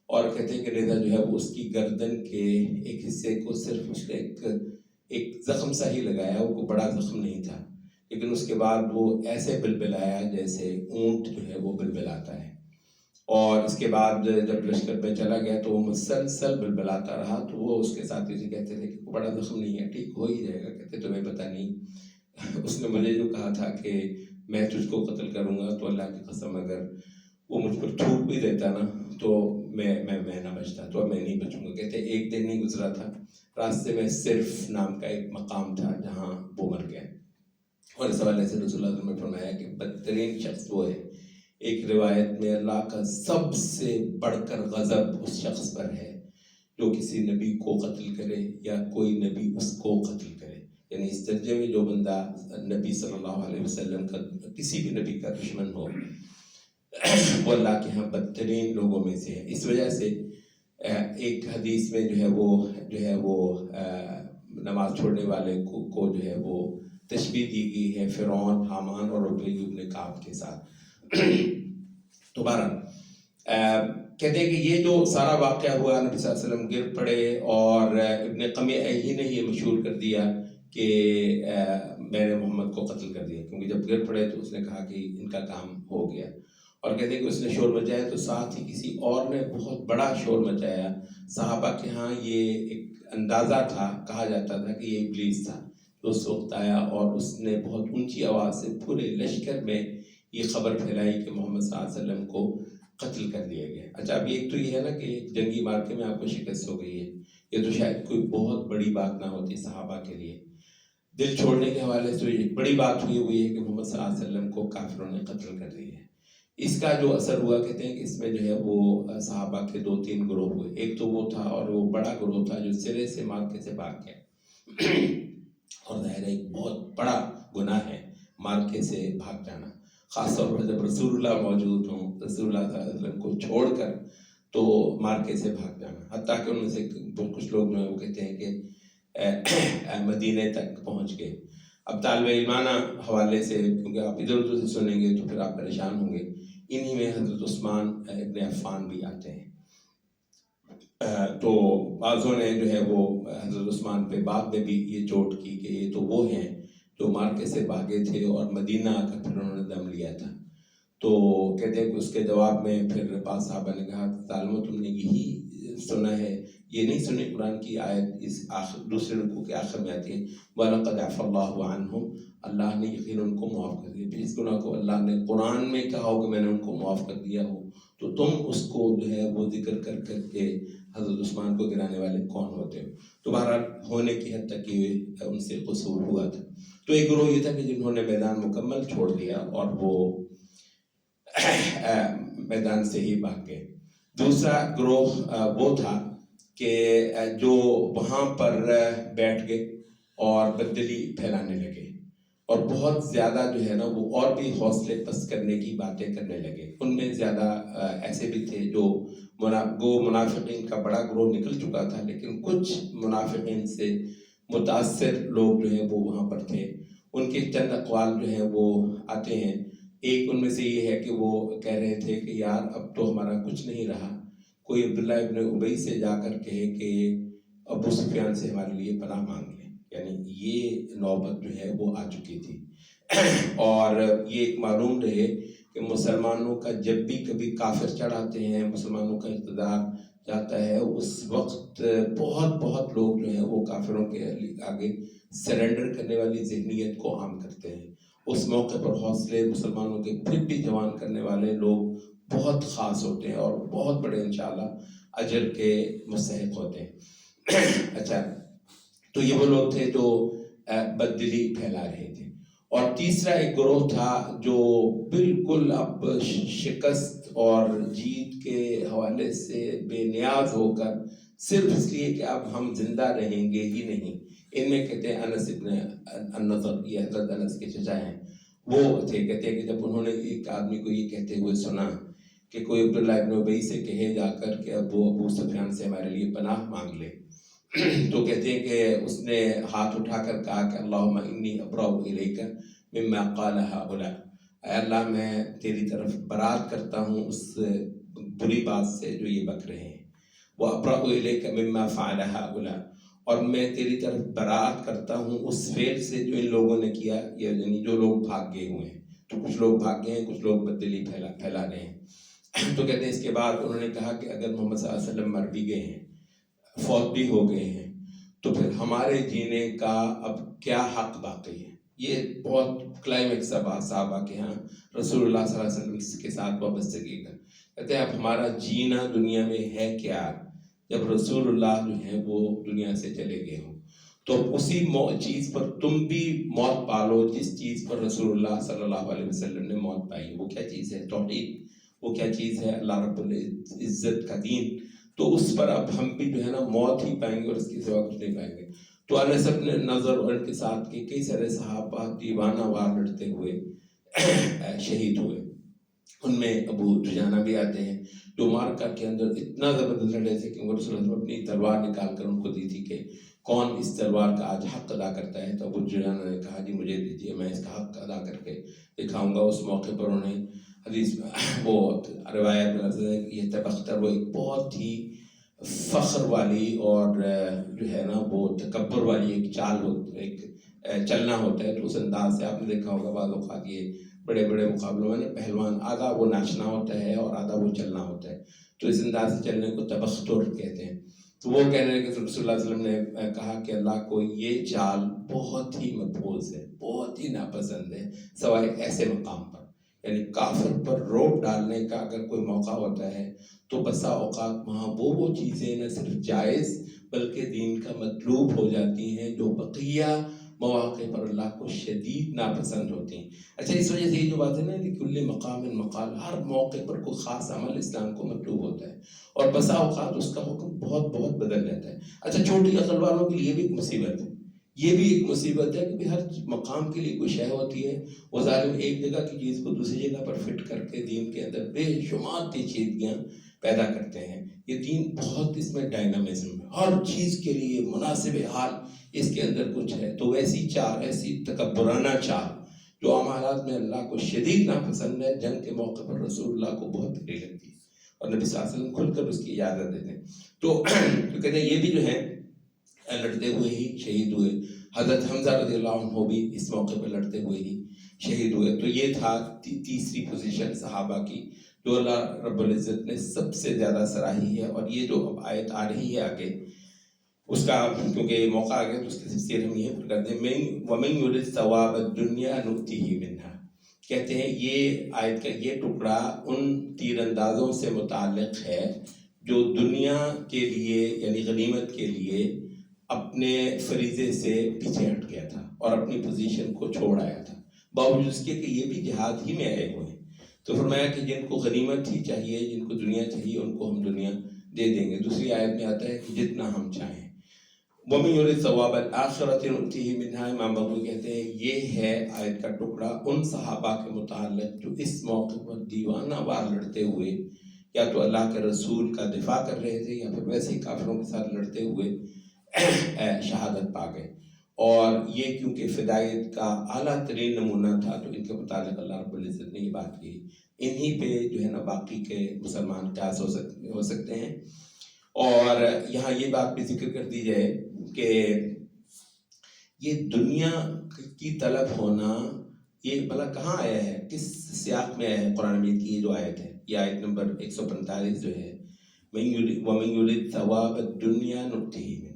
اور کہتے ہیں کہ نیزہ جو ہے وہ اس کی گردن کے ایک حصے کو صرف اس نے ایک زخم سا ہی لگایا، وہ کوئی بڑا زخم نہیں تھا، لیکن اس کے بعد وہ ایسے بلبلایا جیسے اونٹ جو ہے وہ بلبلاتا ہے. اور اس کے بعد جب لشکر میں چلا گیا تو وہ مسلسل بلبلاتا رہا. تو وہ اس کے ساتھی سے کہتے تھے کہ بڑا زخم نہیں ہے، ٹھیک ہو ہی جائے گا. کہتے تمہیں پتہ نہیں اس نے مجھے جو کہا تھا کہ میں تجھ کو قتل کروں گا، تو اللہ کی قسم اگر وہ مجھ پر تھوک بھی دیتا نا تو میں نہ بچتا، تو اب میں نہیں بچوں گا. کہتے ایک دن نہیں گزرا تھا راستے میں صرف نام کا ایک مقام تھا جہاں وہ مر گیا. اور اس حوالے سے رسول اللہ صلی اللہ علیہ وسلم نے فرمایا کہ بدترین شخص وہ ہے، ایک روایت میں اللہ کا سب سے بڑھ کر غضب اس شخص پر ہے جو کسی نبی کو قتل کرے یا کوئی نبی اس کو قتل کرے. یعنی اس درجے میں جو بندہ نبی صلی اللہ علیہ وسلم کا کسی بھی نبی کا دشمن ہو وہ اللہ کے ہاں بدترین لوگوں میں سے ہے. اس وجہ سے ایک حدیث میں جو ہے وہ نماز چھوڑنے والے کو جو ہے وہ تشبیہ دی گئی ہے فرعون، حامان اور ابی ابن کعب کے ساتھ. دوبارہ کہتے ہیں کہ یہ جو سارا واقعہ ہوا، نبی صلی اللہ علیہ وسلم گر پڑے اور ابن قمیع ہی نے یہ مشہور کر دیا کہ میں نے محمد کو قتل کر دیا، کیونکہ جب گر پڑے تو اس نے کہا کہ ان کا کام ہو گیا. اور کہتے ہیں کہ اس نے شور مچایا تو ساتھ ہی کسی اور نے بہت بڑا شور مچایا. صحابہ کے ہاں یہ ایک اندازہ تھا، کہا جاتا تھا کہ یہ ابلیس تھا. تو اس وقت آیا اور اس نے بہت اونچی آواز سے پورے لشکر میں یہ خبر پھیلائی کہ محمد صلی اللہ علیہ وسلم کو قتل کر دیا گیا. اچھا، اب ایک تو یہ ہے نا کہ ایک جنگی مارکے میں آپ کو شکست ہو گئی ہے، یہ تو شاید کوئی بہت بڑی بات نہ ہوتی صحابہ کے لیے. دل چھوڑنے کے حوالے سے ایک بڑی بات ہوئی ہے کہ محمد صلی اللہ علیہ وسلم کو کافروں نے قتل کر دیا ہے. اس کا جو اثر ہوا، کہتے ہیں کہ اس میں جو ہے وہ صحابہ کے 2-3 گروہ ہوئے. ایک تو وہ تھا اور وہ بڑا گروہ تھا جو سرے سے مارکے سے بھاگ گیا. اور ظاہر ہے ایک بہت بڑا گناہ ہے مارکے سے بھاگ جانا، خاص طور پر جب رسول اللہ موجود ہوں، رسول اللہ صلی اللہ علیہ وسلم کو چھوڑ کر تو مارکے سے بھاگ جانا. حتیٰ کہ ان میں سے کچھ لوگ جو ہیں وہ کہتے ہیں کہ مدینے تک پہنچ گئے. اب طالب علمانہ حوالے سے، کیونکہ آپ ادھر ادھر سے سنیں گے تو پھر آپ پریشان ہوں گے، انہی میں حضرت عثمان ابن عفان بھی آتے ہیں. تو بعضوں نے جو ہے وہ حضرت عثمان پہ بعد میں بھی یہ چوٹ کی کہ یہ تو وہ ہیں جو مارکے سے بھاگے تھے اور مدینہ آ کر پھر انہوں نے دم لیا تھا. تو کہتے ہیں کہ اس کے جواب میں پھر بعض صحابہ نے کہا ظالمو، تم نے یہی سنا ہے، یہ نہیں سنی قرآن کی آیت اس دوسرے رکوع کے آخر میں آتی ہے وَلَقَدْ عَفَا اللَّهُ عَنْهُمْ، اللہ نے یقین ان کو معاف کر دیا. پھر اس گناہ کو اللہ نے قرآن میں کہا ہو کہ میں نے ان کو معاف کر دیا ہو، تو تم اس کو جو ہے وہ ذکر کر کر کے حضرت عثمان کو گرانے والے کون ہوتے ہو؟ تو بہرحال ہونے کی حد تک یہ ان سے قصور ہوا تھا. تو ایک گروہ یہ تھا کہ جنہوں نے میدان مکمل چھوڑ دیا اور وہ میدان سے ہی بھاگ گئے. دوسرا گروہ وہ تھا کہ جو وہاں پر بیٹھ گئے اور بدلی پھیلانے لگے اور بہت زیادہ جو ہے نا وہ اور بھی حوصلے پست کرنے کی باتیں کرنے لگے. ان میں زیادہ ایسے بھی تھے جو منافقین کا بڑا گروہ نکل چکا تھا، لیکن کچھ منافقین سے متاثر لوگ جو ہیں وہ وہاں پر تھے. ان کے چند اقوال جو ہیں وہ آتے ہیں. ایک ان میں سے یہ ہے کہ وہ کہہ رہے تھے کہ یار اب تو ہمارا کچھ نہیں رہا، کوئی عبداللہ ابن ابی سے جا کر کہے کہ ابو سفیان سے ہمارے لیے پناہ مانگ لیں. یعنی یہ نوبت جو ہے وہ آ چکی تھی. اور یہ ایک معلوم رہے کہ مسلمانوں کا جب بھی کبھی کافر چڑھ آتے ہیں، مسلمانوں کا اقتدار جاتا ہے، اس وقت بہت بہت لوگ جو ہیں وہ کافروں کے آگے سرنڈر کرنے والی ذہنیت کو عام کرتے ہیں. اس موقع پر حوصلے مسلمانوں کے پھر بھی جوان کرنے والے لوگ بہت خاص ہوتے ہیں اور بہت بڑے انشاءاللہ اجر کے مستحق ہوتے ہیں. اچھا، تو یہ وہ لوگ تھے جو بددلی پھیلا رہے تھے. اور تیسرا ایک گروہ تھا جو بالکل اب شکست اور جیت کے حوالے سے بے نیاز ہو کر صرف اس لیے کہ اب ہم زندہ رہیں گے ہی نہیں. ان میں کہتے ہیں انس ابن النضر، یہ حضرت انس کے چچا ہیں، وہ تھے. کہتے ہیں کہ جب انہوں نے ایک آدمی کو یہ کہتے ہوئے سنا کہ کوئی عبداللہ ابن ابی سے کہے جا کر کہ ابو سفیان سے ہمارے لیے پناہ مانگ لے، تو کہتے ہیں کہ اس نے ہاتھ اٹھا کر کہا کہ اللہم انی ابرأ الیک مما قال ہؤلاء، اے اللہ میں تیری طرف برات کرتا ہوں اس بری بات سے جو یہ بک رہے ہیں. وابرأ الیک مما فعل ہؤلاء، اور میں تیری طرف برات کرتا ہوں اس فعل سے جو ان لوگوں نے کیا، یعنی جو لوگ بھاگ گئے ہوئے ہیں. تو کچھ لوگ بھاگ گئے ہیں، کچھ لوگ بدلی پھیلا رہے ہیں. تو کہتے ہیں اس کے بعد انہوں نے کہا کہ اگر محمد صلی اللہ علیہ وسلم مر بھی گئے ہیں، فوت بھی ہو گئے ہیں، تو پھر ہمارے جینے کا اب کیا حق باقی ہے. یہ بہت کلائمیکس صحابہ کے ہاں رسول اللہ صلی اللہ علیہ وسلم کے ساتھ وابستگی کا. کہتے ہیں اب ہمارا جینا دنیا میں ہے کیا جب رسول اللہ جو ہیں وہ دنیا سے چلے گئے ہوں. تو اسی چیز پر تم بھی موت پالو جس چیز پر رسول اللہ صلی اللہ علیہ وسلم نے موت پائی. وہ کیا چیز ہے؟ توحید. وہ کیا چیز ہے؟ اللہ رب العزت کا دین. تو اس پر اب ہم بھی جو ہے نا موت ہی پائیں گے اور اس کے سوا کچھ نہیں پائیں گے. تو انس بن نضر اور ان کے ساتھ کے کئی سارے صحابہ دیوانہ وار لڑتے ہوئے شہید ہوئے. ان میں ابو دجانہ بھی آتے ہیں جو مارکا کے اندر اتنا زبردست لڑے تھے کہ رسول اللہ اپنی تلوار نکال کر ان کو دی تھی کہ کون اس تلوار کا آج حق ادا کرتا ہے. تو ابو دجانہ نے کہا جی مجھے دیجیے، میں اس کا حق ادا کر کے دکھاؤں گا. اس موقع پر انہوں نے حدیث وہ روایت میں لفظ ہے کہ یہ تبختر، وہ ایک بہت ہی فخر والی اور جو ہے نا وہ تکبر والی ایک چال ایک چلنا ہوتا ہے. تو اس انداز سے آپ نے دیکھا ہوگا بعض اوقات یہ بڑے بڑے مقابلوں میں پہلوان آدھا وہ ناچنا ہوتا ہے اور آدھا وہ چلنا ہوتا ہے. تو اس انداز سے چلنے کو تبختر کہتے ہیں. تو وہ کہہ رہے ہیں کہ رسول اللہ علیہ وسلم نے کہا کہ اللہ کو یہ چال بہت ہی مقبوض ہے، بہت ہی ناپسند ہے، سوائے ایسے مقام پر. یعنی کافر پر روب ڈالنے کا اگر کوئی موقع ہوتا ہے تو بسا اوقات وہاں وہ چیزیں نہ صرف جائز بلکہ دین کا مطلوب ہو جاتی ہیں جو بقیہ مواقع پر اللہ کو شدید ناپسند ہوتی ہیں. اچھا، اس وجہ سے یہ جو بات ہے نا لکل مقام مقال، ہر موقع پر کوئی خاص عمل اسلام کو مطلوب ہوتا ہے اور بسا اوقات اس کا حکم بہت بہت بدل جاتا ہے. اچھا، چھوٹی عقل والوں کے لیے بھی ایک مصیبت ہے، یہ بھی ایک مصیبت ہے کہ ہر مقام کے لیے کوئی شے ہوتی ہے. وہ ظالم ایک جگہ کی چیز کو دوسری جگہ پر فٹ کر کے دین کے اندر بے شمار پیچیدگیاں پیدا کرتے ہیں. یہ دین بہت اس میں ڈائنامزم ہے، ہر چیز کے لیے مناسب حال اس کے اندر کچھ ہے. تو ویسی چال، ایسی تکبرانہ چال جو عام حالات میں اللہ کو شدید ناپسند ہے، جنگ کے موقع پر رسول اللہ کو بہت بری لگتی ہے اور نبی صلی اللہ علیہ وسلم کھل کر اس کی اجازت دیتے ہیں. تو کہتے ہیں یہ بھی جو ہے لڑتے ہوئے ہی شہید ہوئے. حضرت حمزہ رضی اللہ عنہ بھی اس موقع پہ لڑتے ہوئے ہی شہید ہوئے. تو یہ تھا تیسری پوزیشن صحابہ کی جو اللہ رب العزت نے سب سے زیادہ سراہی ہے. اور یہ جو اب آیت آ رہی ہے آگے اس کا کیونکہ موقع آ گیا تو اس کی تفسیر ہم یہ کرتے ہیں. وَمَن يُرِدْ ثَوَابَ الدُّنْيَا نُؤْتِهِ مِنْهَا. کہتے ہیں یہ آیت کا یہ ٹکڑا ان تیر اندازوں سے متعلق ہے جو دنیا کے لیے یعنی غنیمت کے لیے اپنے فریضے سے پیچھے ہٹ گیا تھا اور اپنی پوزیشن کو چھوڑ آیا تھا، باوجود اس کے کہ یہ بھی جہاد ہی میں آئے ہوئے ہیں. تو فرمایا کہ جن کو غنیمت ہی چاہیے، جن کو دنیا چاہیے، ان کو ہم دنیا دے دیں گے. دوسری آیت میں آتا ہے کہ جتنا ہم چاہیں. وَمَن يُرِدْ ثَوَابَ الْآخِرَةِ نُؤْتِهِ مِنْهَا. امام بغوی کہتے ہیں یہ ہے آیت کا ٹکڑا ان صحابہ کے متعلق جو اس موقع پر دیوانہ وار لڑتے ہوئے یا تو اللہ کے رسول کا دفاع کر رہے تھے یا پھر ویسے ہی کافروں کے ساتھ لڑتے ہوئے شہادت پا گئے. اور یہ کیونکہ فدائیت کا اعلیٰ ترین نمونہ تھا تو ان کے متعلق اللہ رب العزت نے یہ بات کی. انہی پہ جو ہے نا باقی کے مسلمان قیاس ہو سکتے ہیں. اور یہاں یہ بات بھی ذکر کر دی جائے کہ یہ دنیا کی طلب ہونا یہ بھلا کہاں آیا ہے، کس سیاق میں آیا ہے. قرآن مجید کی یہ جو آیت ہے، یہ آیت نمبر 145 جو ہے وَمَن يُرِدْ ثَوَابَ الدُّنْيَا نُؤْتِهِ مِنْهَا.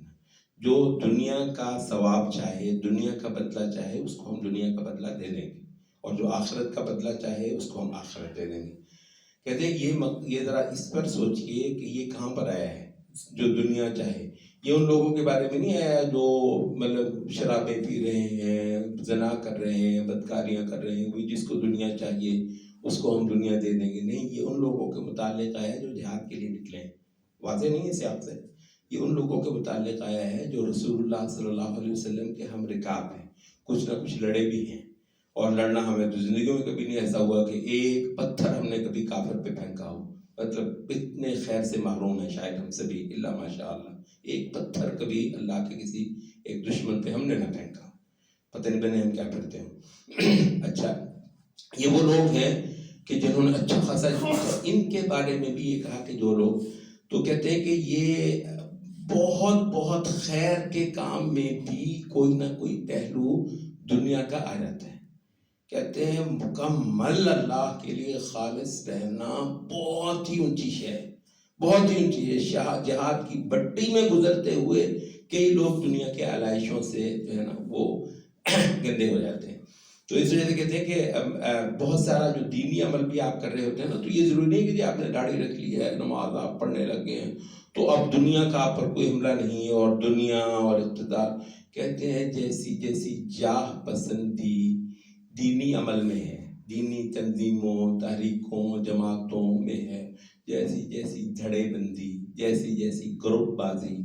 جو دنیا کا ثواب چاہے، دنیا کا بدلہ چاہے، اس کو ہم دنیا کا بدلہ دے دیں گے. اور جو آخرت کا بدلہ چاہے اس کو ہم آخرت دے دیں گے. کہتے ہیں یہ ذرا اس پر سوچئے کہ یہ کہاں پر آیا ہے جو دنیا چاہے. یہ ان لوگوں کے بارے میں نہیں آیا جو مطلب شرابیں پی رہے ہیں، زنا کر رہے ہیں، بدکاریاں کر رہے ہیں، جس کو دنیا چاہیے اس کو ہم دنیا دے دیں گے. نہیں، یہ ان لوگوں کے متعلق آیا ہے جو جہاد کے لیے نکلے ہیں. واضح نہیں ہے سیاق سے. یہ ان لوگوں کے متعلق آیا ہے جو رسول اللہ صلی اللہ علیہ وسلم کے ہم رکاب ہیں، کچھ نہ کچھ لڑے بھی ہیں. اور لڑنا ہمیں تو زندگیوں میں کبھی نہیں ایسا ہوا کہ ایک پتھر ہم نے کبھی کافر پہ پھینکا ہو. مطلب اتنے خیر سے محروم ہیں شاید ہم سبھی، اللہ ماشاء اللہ. ایک پتھر کبھی اللہ کے کسی ایک دشمن پہ ہم نے نہ پھینکا. پتہ نہیں بنے ہم کیا کرتے ہیں. اچھا، یہ وہ لوگ ہیں کہ جنہوں نے اچھا خاصا ان کے بارے میں بھی یہ کہا کہ جو لوگ تو کہتے ہیں کہ یہ بہت خیر کے کام میں بھی کوئی نہ کوئی پہلو دنیا کا آ جاتا ہے. کہتے ہیں مکمل اللہ کے لیے خالص رہنا بہت ہی اونچی شے ہے، بہت ہی اونچی ہے. جہاد کی بٹی میں گزرتے ہوئے کئی لوگ دنیا کے علائشوں سے جو ہے نا وہ گندے ہو جاتے ہیں. تو اس وجہ سے کہتے ہیں کہ بہت سارا جو دینی عمل بھی آپ کر رہے ہوتے ہیں نا، تو یہ ضروری نہیں کہ جی آپ نے داڑھی رکھ لی ہے، نماز آپ پڑھنے لگے ہیں تو اب دنیا کا آپ پر کوئی حملہ نہیں ہے اور دنیا اور اقتدار. کہتے ہیں جیسی جاہ پسندی دینی عمل میں ہے، دینی تنظیموں، تحریکوں، جماعتوں میں ہے، جیسی دھڑے بندی، جیسی گروپ بازی،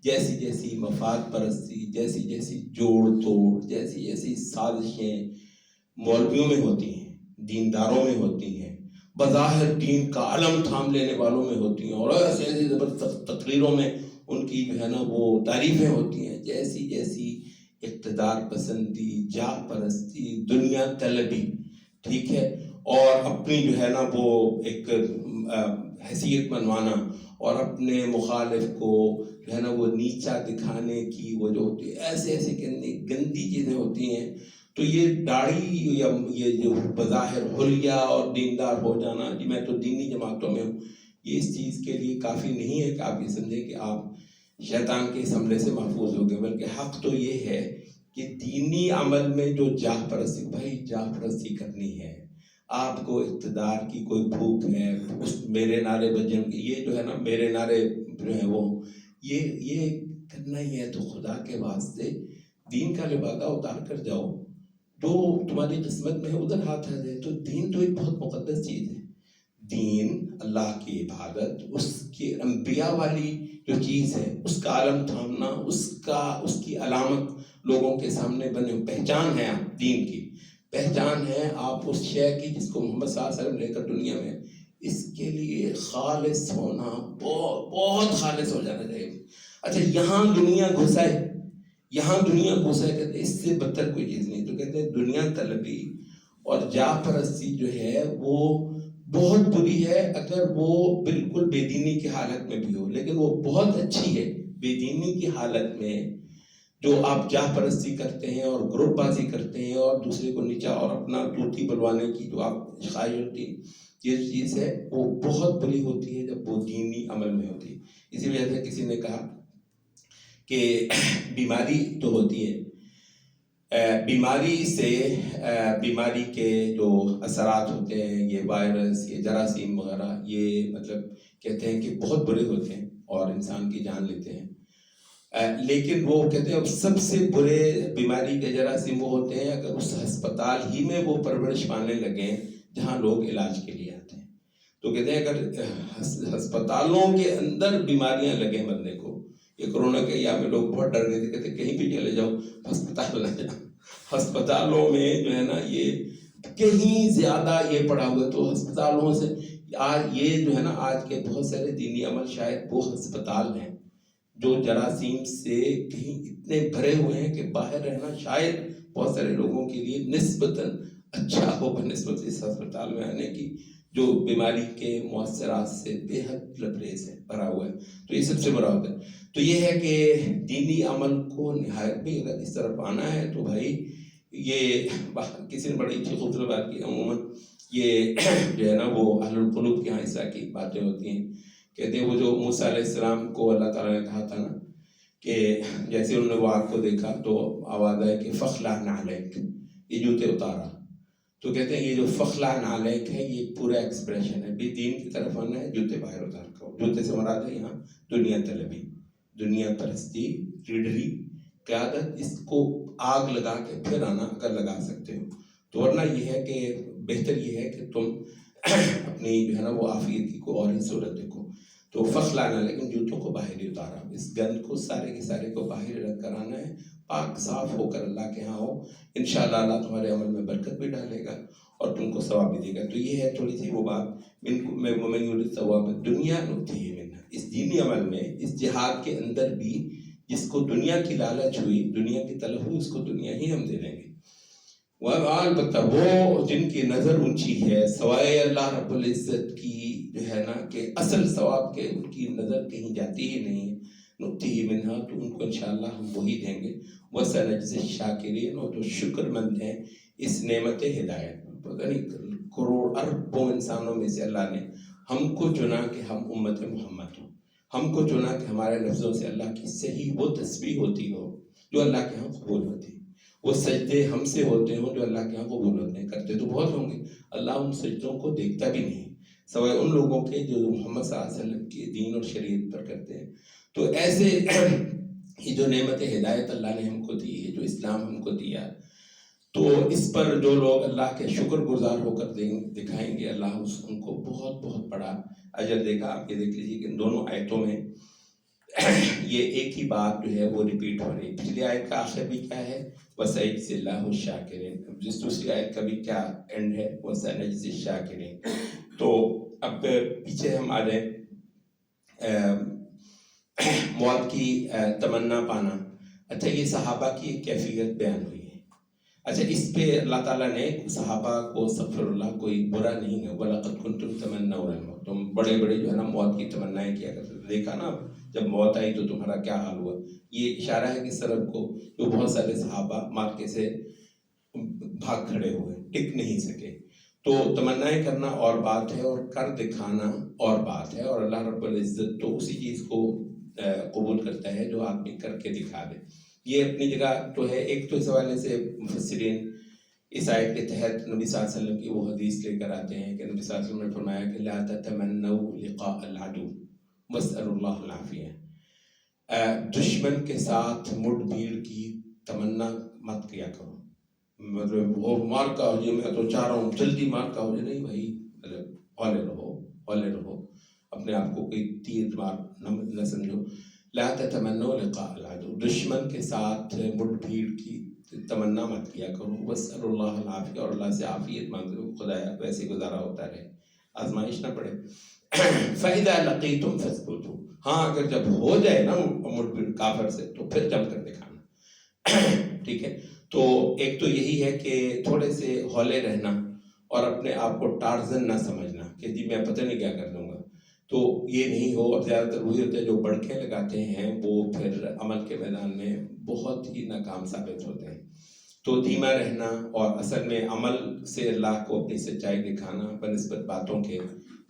جیسی مفاد پرستی، جیسی جوڑ توڑ، جیسی سازشیں مولویوں میں ہوتی ہیں، دینداروں میں ہوتی ہیں، بظاہر دین کا علم تھام لینے والوں میں ہوتی ہیں، اور ایسی زبردست تقریروں میں ان کی جو ہے نا وہ تعریفیں ہوتی ہیں. جیسی اقتدار پسندی، جاہ پرستی، دنیا طلبی، ٹھیک ہے، اور اپنی جو ہے نا وہ ایک حیثیت منوانا اور اپنے مخالف کو جو ہے نا وہ نیچا دکھانے کی وہ جو ہوتی ہے، ایسے گندی چیزیں ہوتی ہیں. تو یہ داڑھی یا یہ جو بظاہر حلیہ اور دیندار ہو جانا، جی میں تو دینی جماعتوں میں ہوں، یہ اس چیز کے لیے کافی نہیں ہے کہ آپ یہ سمجھیں کہ آپ شیطان کے اس حملے سے محفوظ ہو گئے. بلکہ حق تو یہ ہے کہ دینی عمل میں جو جاہ پرستی، بھائی جاہ پرستی کرنی ہے، آپ کو اقتدار کی کوئی بھوک ہے، اس میرے نعرے بجن کے یہ جو ہے نا میرے نعرے جو ہیں وہ یہ کرنا ہی ہے، تو خدا کے واسطے دین کا لبادہ اتار کر جاؤ. جو تمہاری قسمت میں ہے ادھر ہاتھ آ جائے. تو دین تو ایک بہت مقدس چیز ہے. دین، اللہ کی عبادت، اس کے انبیاء والی جو چیز ہے اس کا عالم تھامنا، اس کی علامت لوگوں کے سامنے بنے، پہچان ہے. آپ دین کی پہچان ہے آپ اس شے کی جس کو محمد صلی اللہ علیہ وسلم لے کر دنیا میں، اس کے لیے خالص ہونا، بہت خالص ہو جانا چاہیے. اچھا، یہاں دنیا گھسائے کہتے ہیں اس سے بدتر کوئی چیز نہیں. تو کہتے ہیں دنیا طلبی اور جاہ پرستی جو ہے وہ بہت بری ہے اگر وہ بالکل بے دینی کی حالت میں بھی ہو، لیکن وہ بہت اچھی ہے بے دینی کی حالت میں جو آپ جاہ پرستی کرتے ہیں اور گروپ بازی کرتے ہیں اور دوسرے کو نیچا اور اپنا توتی بلوانے کی جو آپ خواہش ہوتی ہے، یہ چیز ہے وہ بہت بری ہوتی ہے جب وہ دینی عمل میں ہوتی ہے. اسی وجہ سے کسی نے کہا کہ بیماری جو ہوتی ہے، بیماری سے بیماری کے جو اثرات ہوتے ہیں، یہ وائرس، یہ جراثیم وغیرہ، یہ مطلب کہتے ہیں کہ بہت برے ہوتے ہیں اور انسان کی جان لیتے ہیں. لیکن وہ کہتے ہیں سب سے برے بیماری کے جراثیم وہ ہوتے ہیں اگر اس ہسپتال ہی میں وہ پرورش پانے لگیں جہاں لوگ علاج کے لیے آتے ہیں. تو کہتے ہیں اگر ہسپتالوں کے اندر بیماریاں لگیں بندے کو، یہ کرونا کے ایام میں لوگ بہت ڈر گئے تھے، کہتے کہیں بھی چلے جاؤ ہسپتال نہ جاؤ. ہسپتالوں میں جو ہے نا یہ کہیں زیادہ یہ پڑا ہوا ہے. تو ہسپتالوں سے آج یہ جو ہے نا آج کے بہت سارے دینی عمل شاید وہ ہسپتال ہیں جو جراثیم سے کہیں اتنے بھرے ہوئے ہیں کہ باہر رہنا شاید بہت سارے لوگوں کے لیے نسبتاً اچھا ہو بنسبت اس ہسپتال میں آنے کی، جو بیماری کے مؤثرات سے بے حد لبریز ہے، بھرا ہوا ہے. تو یہ سب سے بڑا ہوتا ہے. تو یہ ہے کہ دینی عمل کو نہایت بھی اگر اس طرف آنا ہے تو بھائی یہ کسی نے بڑی اچھی خوبصورت بات کی. عموماً یہ جو ہے نا وہ اہل القلوب کے ہاں اس طرح کی باتیں ہوتی ہیں. کہتے ہیں وہ جو موسیٰ علیہ السلام کو اللہ تعالیٰ نے کہا تھا نا کہ جیسے انہوں نے وہ آگ کو دیکھا تو آواز آئے کہ فخلع نعلیک، یہ جوتے اتارا. تو کہتے ہیں یہ جو فخلع نعلیک ہے یہ پورا ایکسپریشن ہے، بھی دین کی طرف آنا ہے جوتے باہر اتار کر. جوتے سے مراد ہے یہاں دنیا طلبی، دنیا پرستی، لیڈری، قیادت، اس کو آگ لگا کے پھر آنا اگر لگا سکتے ہو. تو ورنہ یہ ہے کہ بہتر یہ ہے کہ تم اپنی جو ہے نا وہ عافیت کی کو اور ہی صورت دیکھو. تو فخلع نعلیک، لیکن جوتوں کو باہر ہی اتارا، اس گند کو سارے کے سارے کو باہر رکھ کر آنا ہے، پاک صاف ہو کر اللہ کے ہاں ہو. انشاءاللہ اللہ تمہارے عمل میں برکت بھی ڈالے گا اور تم کو ثواب بھی دے گا. تو یہ ہے تھوڑی سی وہ بات میں یرید ثواب دنیا نؤتیہ منہا. اس دینی عمل میں، اس جہاد کے اندر بھی جس کو دنیا کی لالچ ہوئی، دنیا کی طلب ہوئی، اس کو دنیا ہی ہم دے دیں گے. البتہ وہ جن کی نظر اونچی ہے سوائے اللہ رب العزت کی جو ہے نا کہ اصل ثواب کے ان کی نظر کہیں جاتی ہی نہیں ہے، نؤتیہ منہا، تو ان کو انشاءاللہ ہم وہی دیں گے. وَسَنَجْزِي الشَّاكِرِينَ، اور جو شکر مند ہیں اس نعمت ہدایت. پتہ نہیں کروڑ اربوں انسانوں میں سے اللہ نے ہم کو چنا کہ ہم امت محمد ہوں، ہم کو چنا کہ ہمارے لفظوں سے اللہ کی صحیح وہ تسبیح ہوتی ہو جو اللہ کے ہاں قبول ہوتی، وہ سجدے ہم سے ہوتے ہوں جو اللہ کے ہاں قبول ہوتے ہیں. کرتے تو بہت ہوں گے، اللہ ان سجدوں کو دیکھتا بھی نہیں سوائے ان لوگوں کے جو محمد صلی اللہ علیہ وسلم کے دین اور شریعت پر کرتے ہیں. تو ایسے یہ جو نعمت ہدایت اللہ نے ہم کو دی ہے، جو اسلام ہم کو دیا، تو اس پر جو لوگ اللہ کے شکر گزار ہو کر دکھائیں گے، اللہ ان کو بہت بہت بڑا اجر دے گا. آپ یہ دیکھ لیجیے کہ ان دونوں آیتوں میں یہ ایک ہی بات جو ہے وہ ریپیٹ ہو رہی ہے. پچھلی آیت کا آخر بھی کیا ہے؟ وَسَيَجْزِي اللَّهُ الشَّاكِرِينَ. جس دوسری آیت کا بھی کیا اینڈ ہے؟ وَسَنَجْزِي الشَّاكِرِينَ. تو اب پیچھے ہم آ جائیں، موت کی تمنا پانا. اچھا یہ صحابہ کی ایک کیفیت بیان ہوئی ہے. اچھا اس پہ اللہ تعالیٰ نے صحابہ کو استغفر اللہ کوئی برا نہیں ہے. وَلَقَدْ كُنْتُمْ تَمَنَّوْنَ الْمَوْتَ، تم بڑے بڑے جو ہے نا موت کی تمنائیں کیا کرتے. دیکھا نا جب موت آئی تو تمہارا کیا حال ہوا. یہ اشارہ ہے کہ سرب کو جو بہت سارے صحابہ مارکے سے بھاگ کھڑے ہوئے، ٹک نہیں سکے. تو تمنائیں کرنا اور بات ہے اور کر دکھانا اور بات ہے، اور اللہ رب العزت تو اسی چیز کو قبول کرتا ہے جو آدمی کر کے دکھا دے. یہ اپنی جگہ تو ہے. ایک تو اس حوالے سے مفسرین اس آیت کے تحت نبی صلی اللہ علیہ وسلم کی وہ حدیث لے کر آتے ہیں کہ نبی صلی اللہ علیہ وسلم نے فرمایا کہ لا تتمنوا لقاء العدو واسألوا اللہ العافیہ. دشمن کے ساتھ مٹ بھیڑ کی تمنا مت کیا کرو. مطلب وہ مار کا ہو جائے، میں تو چاہ رہا ہوں جلدی مار کا ہو جائے. نہیں بھائی، ہولے رہو، اپنے آپ کو کوئی تیر مار نہ سمجھو. لا تتمنوا لقاء العدو، دشمن کے ساتھ مٹ بھیڑ کی تمنا مت کیا کرو. واسألوا اللہ العافیہ، اور اللہ سے عافیت مانگو، خدایا ویسے گزارا ہوتا رہے، آزمائش نہ پڑے. فَإِذَا لَقِيتُمْ فَاثْبُتُوا، ہاں اگر جب ہو جائے نا مٹ بھیڑ کافر سے تو پھر جم کر دکھانا. ٹھیک ہے. تو ایک تو یہی ہے کہ تھوڑے سے ہولے رہنا اور اپنے آپ کو ٹارزن نہ سمجھنا کہ جی میں پتہ نہیں کیا کر دوں گا. تو یہ نہیں ہو. اور زیادہ تر وہی ہوتے ہیں جو بڑکیں لگاتے ہیں وہ پھر عمل کے میدان میں بہت ہی ناکام ثابت ہوتے ہیں. تو دھیما رہنا اور اصل میں عمل سے اللہ کو اپنی سچائی دکھانا بنسبت باتوں کے،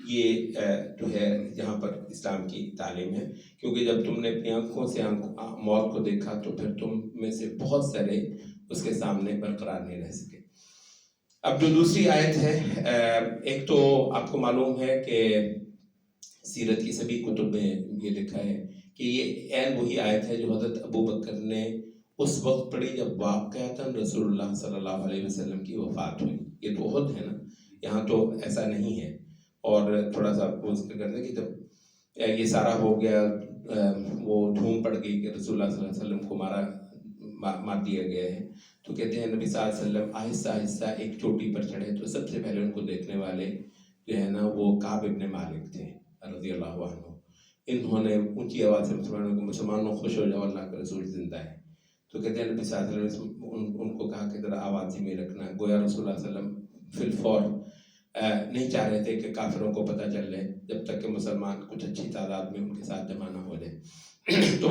یہ جو ہے یہاں پر اسلام کی تعلیم ہے. کیونکہ جب تم نے اپنی آنکھوں سے موت کو دیکھا تو پھر تم میں سے بہت سارے اس کے سامنے برقرار نہیں رہ سکے. اب جو دوسری آیت ہے، ایک تو آپ کو معلوم ہے کہ سیرت کی سبھی کتب میں یہ لکھا ہے کہ یہ عین وہی آیت ہے جو حضرت ابو بکر نے اس وقت پڑھی جب واقعتاً رسول اللہ صلی اللہ علیہ وسلم کی وفات ہوئی. یہ تو احد ہے نا، یہاں تو ایسا نہیں ہے. اور تھوڑا سا آپ کو ذکر کر دیں کہ جب یہ سارا ہو گیا، وہ دھوم پڑ گئی کہ رسول اللہ صلی اللہ علیہ وسلم کو مار دیا گیا ہے، تو کہتے ہیں نبی صلی اللہ علیہ وسلم آہستہ آہستہ ایک چوٹی پر چڑھے تو سب سے پہلے ان کو دیکھنے والے جو ہے نا وہ کعب ابن مالک تھے رضی اللہ عنہ. انہوں نے اونچی آواز سے مسلمانوں خوش ہو جاؤ، اللہ کا رسول زندہ ہے. تو کہتے ہیں نبی صلی اللہ علیہ وسلم ان کو کہا کہ ذرا آواز ہی میں رکھنا. گویا رسول اللہ صلی اللہ علیہ وسلم فی الفور نہیں چاہ رہے تھے کہ کافروں کو پتہ چل جائے جب تک کہ مسلمان کچھ اچھی تعداد میں ان کے ساتھ جمع نہ ہو جائے. تو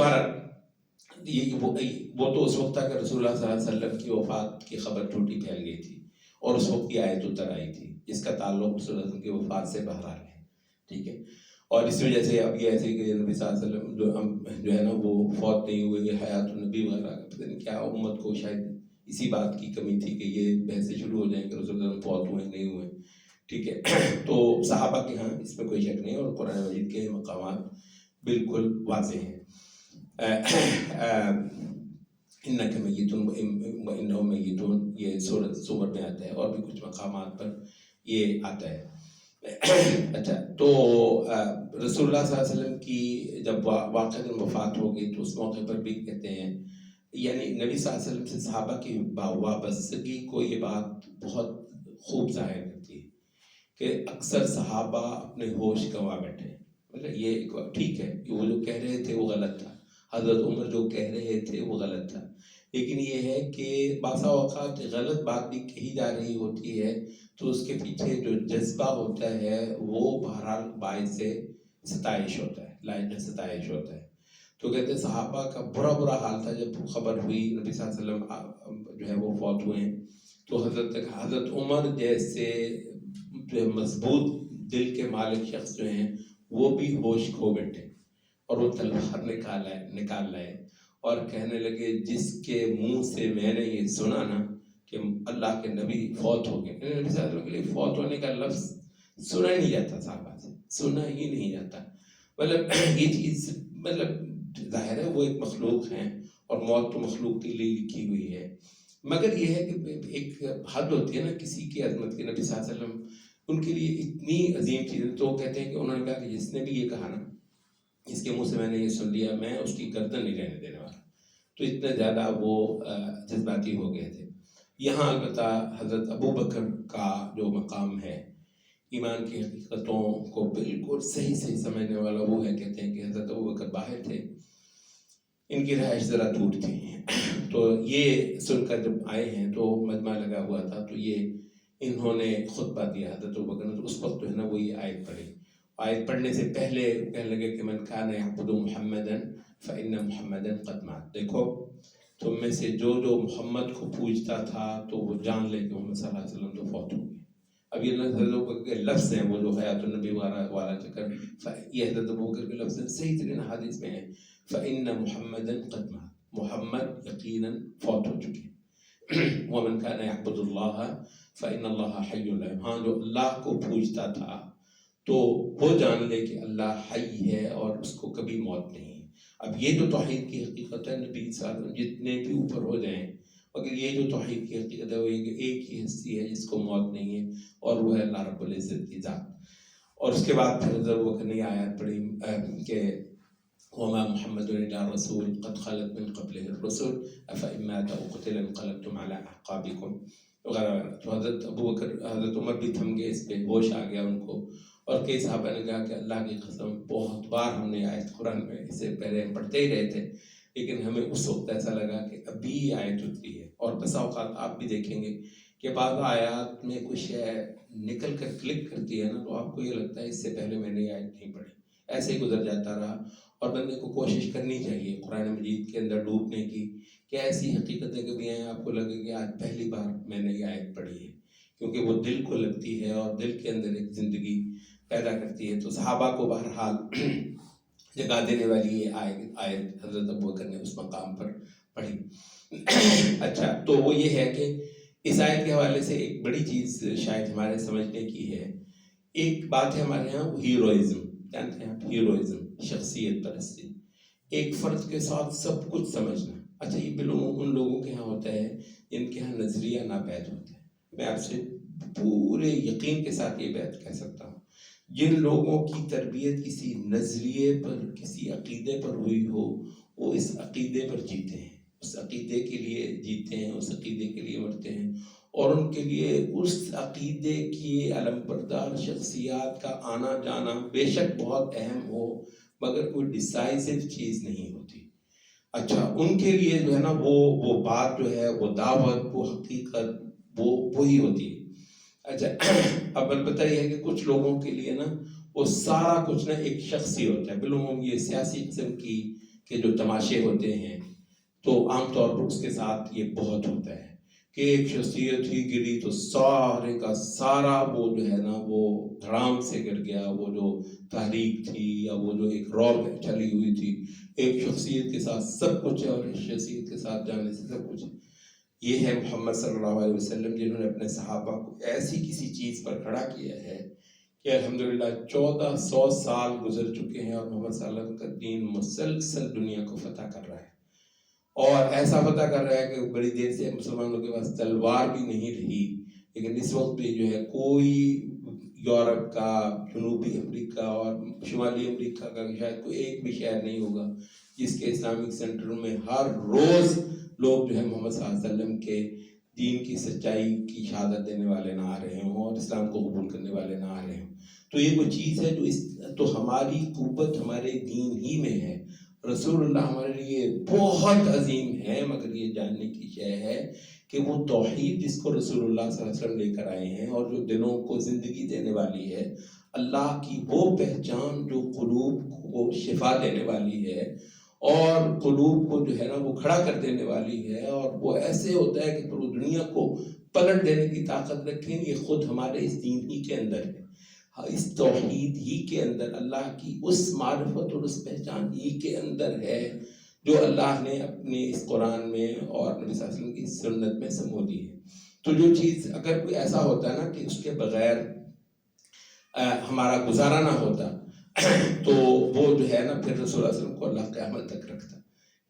وہ تو اس وقت تھا کہ رسول اللہ صلی اللہ علیہ وسلم کی وفات کی خبر جھوٹی پھیل گئی تھی اور اس وقت کی آیت اتر آئی تھی جس کا تعلق رسول اللہ صلی اللہ علیہ وسلم کی وفات سے بہرحال ہے. ٹھیک ہے، اور اس وجہ سے اب یہ ایسے کہ نبی صلی اللہ علیہ وسلم جو ہے نا وہ فوت نہیں ہوئے، حیات النبی وغیرہ پتہ نہیں کیا امت کو شاید اسی بات کی کمی تھی کہ یہ بحثیں شروع ہو جائیں کہ رسول اللہ فوت ہوئے نہیں ہوئے. ٹھیک ہے، تو صحابہ کے ہاں اس میں کوئی شک نہیں، اور قرآن مجید کے مقامات بالکل واضح ہیں. انک میت وانہم میتون، یہ سورۃ زمر میں آتا ہے، اور بھی کچھ مقامات پر یہ آتا ہے. اچھا، تو رسول اللہ صلی اللہ علیہ وسلم کی جب واقعہ وفات ہو گئی تو اس موقع پر بھی کہتے ہیں، یعنی نبی صلی اللہ علیہ وسلم سے صحابہ کی وابستگی کو یہ بات بہت خوب ظاہر کرتی ہے کہ اکثر صحابہ اپنے ہوش گنوا بیٹھے. مطلب یہ ٹھیک ہے وہ جو کہہ رہے تھے وہ غلط تھا، حضرت عمر جو کہہ رہے تھے وہ غلط تھا، لیکن یہ ہے کہ بعض اوقات غلط بات بھی کہی جا رہی ہوتی ہے تو اس کے پیچھے جو جذبہ ہوتا ہے وہ بہرحال باعث ستائش ہوتا ہے، لائق ستائش ہوتا ہے. تو کہتے ہیں صحابہ کا برا حال تھا جب خبر ہوئی نبی صلی اللہ علیہ وسلم جو ہے وہ فوت ہوئے ہیں. تو حضرت عمر جیسے جو ہے مضبوط دل کے مالک شخص جو ہیں وہ بھی ہوش کھو بیٹھے اور وہ تلوار نکال لائے اور کہنے لگے جس کے منہ سے میں نے یہ سنا نا کہ اللہ کے نبی فوت ہو گئے. نبی صلی اللہ علیہ وسلم کے لیے فوت ہونے کا لفظ سنا ہی نہیں جاتا، صحابہ سے سنا ہی نہیں جاتا. مطلب یہ چیز مطلب ظاہر ہے وہ ایک مخلوق ہیں اور موت تو مخلوق کے لیے لکھی ہوئی ہے، مگر یہ ہے کہ ایک حد ہوتی ہے نا کسی کی عظمت کی. نبی صلی اللہ علیہ وسلم ان کے لیے اتنی عظیم چیز، تو کہتے ہیں کہ انہوں نے کہا کہ جس نے بھی یہ کہا نا، اس کے منہ سے میں نے یہ سن لیا، میں اس کی گردن نہیں رہنے دینے والا. تو اتنا زیادہ وہ جذباتی ہو گئے تھے. یہاں البتہ حضرت ابو بکر کا جو مقام ہے ایمان کی حقیقتوں کو بالکل صحیح سمجھنے والا وہ ہے. کہتے ہیں کہ حضرت ابو بکر باہر تھے، ان کی رہائش ذرا دور تھی، تو یہ سن کر جب آئے ہیں تو مجمع لگا ہوا تھا تو یہ انہوں نے خطبہ دیا حضرت ابو بکر نے. تو اس وقت جو ہے نا وہ یہ آیت پڑھی. آیت پڑھنے سے پہلے کہنے لگے کہ من کان یعبد محمدا فإن محمدا قد مات. دیکھو تم میں سے جو محمد کو پوجتا تھا تو وہ جان لے کہ محمد صلی اللہ علیہ وسلم تو فوت ہو گئے. اب یہ حضرت کے لفظ ہیں وہ جو حیات النبی والا چکر، یہ حضرت ابو بکر کے لفظ ہیں، صحیح ترین حدیث میں ہیں فإن محمدا قد مات، محمد یقیناً فوت ہو چکے. ومن کان یعبد اللہ فإن اللہ حی لا يموت. ہاں جو اللہ کو پوجتا تھا تو وہ جان لے کہ اللہ حی ہے اور اس کو کبھی موت نہیں ہے. اب یہ جو توحید کی حقیقت ہے، نبی صلی اللہ علیہ وسلم جتنے بھی اوپر ہو جائیں، مگر یہ جو توحید کی حقیقت ہے وہ ایک ہی ہستی ہے جس کو موت نہیں ہے اور وہ ہے اللہ رب العزت کی ذات. اور اس کے بعد پھر ضرور نہیں آیات پڑھی کہ وما محمد الا رسول قد خلت من قبله الرسل افإن مات او قتل انقلبتم على اعقابكم وغیرہ. تو حضرت ابو بکر حضرت عمر بھی تھم گئے، اس پہ ہوش آ گیا ان کو، اور کئی صحابہ نے کہا کہ اللہ کی قسم بہت بار ہم نے آیت قرآن میں اس سے پہلے ہم پڑھتے ہی رہے تھے لیکن ہمیں اس وقت ایسا لگا کہ ابھی آیت اتری ہے. اور بسا اوقات آپ بھی دیکھیں گے کہ بعض آیات میں کچھ نکل کر کلک کرتی ہے نا تو آپ کو یہ لگتا ہے اس سے پہلے میں نے آیت نہیں پڑھی، ایسے ہی گزر جاتا رہا. اور بندے کو کوشش کرنی چاہیے قرآن مجید کے اندر ڈوبنے کی، کہ ایسی حقیقتیں کبھی ہیں آپ کو لگے کہ آج پہلی بار میں نے یہ آیت پڑھی ہے، کیونکہ وہ دل کو لگتی ہے اور دل کے اندر ایک زندگی پیدا کرتی ہے۔ تو صحابہ کو بہرحال جگہ دینے والی یہ آیت حضرت ابوبکر نے اس مقام پر پڑھی۔ اچھا، تو وہ یہ ہے کہ اس آیت کے حوالے سے ایک بڑی چیز شاید ہمارے سمجھنے کی ہے۔ ایک بات ہے ہمارے ہاں ہیروئزم، جانتے ہیں آپ، ہیروئزم، شخصیت پرستی، ایک فرد کے ساتھ سب کچھ سمجھنا۔ اچھا، یہ بالعموم ان لوگوں کے ہاں ہوتا ہے جن کے ہاں نظریہ ناپید ہوتا ہے۔ میں آپ سے پورے یقین کے ساتھ یہ بات کہہ سکتا ہوں، جن لوگوں کی تربیت کسی نظریے پر، کسی عقیدے پر ہوئی ہو، وہ اس عقیدے پر جیتے ہیں، اس عقیدے کے لیے جیتے ہیں، اس عقیدے کے لیے مرتے ہیں، اور ان کے لیے اس عقیدے کی علم بردار شخصیات کا آنا جانا بے شک بہت اہم ہو، مگر کوئی ڈیسائزو چیز نہیں ہوتی۔ اچھا، ان کے لیے جو ہے نا وہ بات جو ہے، وہ دعوت، وہ حقیقت، وہی ہوتی ہے۔ اچھا، اب البتہ یہ ہے کہ کچھ لوگوں کے لیے نا وہ سارا کچھ نا ایک شخصی ہوتا ہے، بالعموم یہ سیاسی قسم کی کے جو تماشے ہوتے ہیں، تو عام طور پر اس کے ساتھ یہ بہت ہوتا ہے کہ ایک شخصیت ہی گری تو سارے کا سارا وہ جو ہے نا وہ دھڑام سے گر گیا۔ وہ جو تحریک تھی یا وہ جو ایک رعب چلی ہوئی تھی، ایک شخصیت کے ساتھ سب کچھ ہے اور ایک شخصیت کے ساتھ جانے سے سب کچھ ہے۔ یہ ہے محمد صلی اللہ علیہ وسلم، جنہوں نے اپنے صحابہ کو ایسی کسی چیز پر کھڑا کیا ہے کہ الحمدللہ 1400 سال گزر چکے ہیں اور محمد صلی اللہ علیہ وسلم کا دین مسلسل دنیا کو فتح کر رہا ہے، اور ایسا فتح کر رہا ہے کہ بڑی دیر سے مسلمانوں کے پاس تلوار بھی نہیں رہی، لیکن اس وقت بھی جو ہے کوئی یورپ کا، جنوبی امریکہ اور شمالی امریکہ کا شاید کوئی ایک بھی شہر نہیں ہوگا جس کے اسلامک سینٹروں میں ہر روز لوگ جو ہے محمد صلی اللہ علیہ وسلم کے دین کی سچائی کی شہادت دینے والے نہ آ رہے ہوں اور اسلام کو قبول کرنے والے نہ آ رہے ہوں۔ تو یہ کوئی چیز ہے جو تو ہماری قوت ہمارے دین ہی میں ہے۔ رسول اللہ ہمارے لیے بہت عظیم ہے، مگر یہ جاننے کی شے ہے کہ وہ توحید جس کو رسول اللہ صلی اللہ علیہ وسلم لے کر آئے ہیں اور جو دلوں کو زندگی دینے والی ہے، اللہ کی وہ پہچان جو قلوب کو شفا دینے والی ہے اور قلوب کو جو ہے نا وہ کھڑا کر دینے والی ہے، اور وہ ایسے ہوتا ہے کہ پوری دنیا کو پلٹ دینے کی طاقت رکھیں، یہ خود ہمارے اس دین ہی کے اندر ہے، اس توحید ہی کے اندر، اللہ کی اس معرفت اور اس پہچان ہی کے اندر ہے جو اللہ نے اپنے اس قرآن میں اور نبی صلی اللہ علیہ وسلم کی سنت میں سمو دی ہے۔ تو جو چیز اگر کوئی ایسا ہوتا ہے نا کہ اس کے بغیر ہمارا گزارا نہ ہوتا، تو وہ جو ہے نا پھر رسول اللہ علیہ وسلم کو اللہ قیامت تک رکھتا،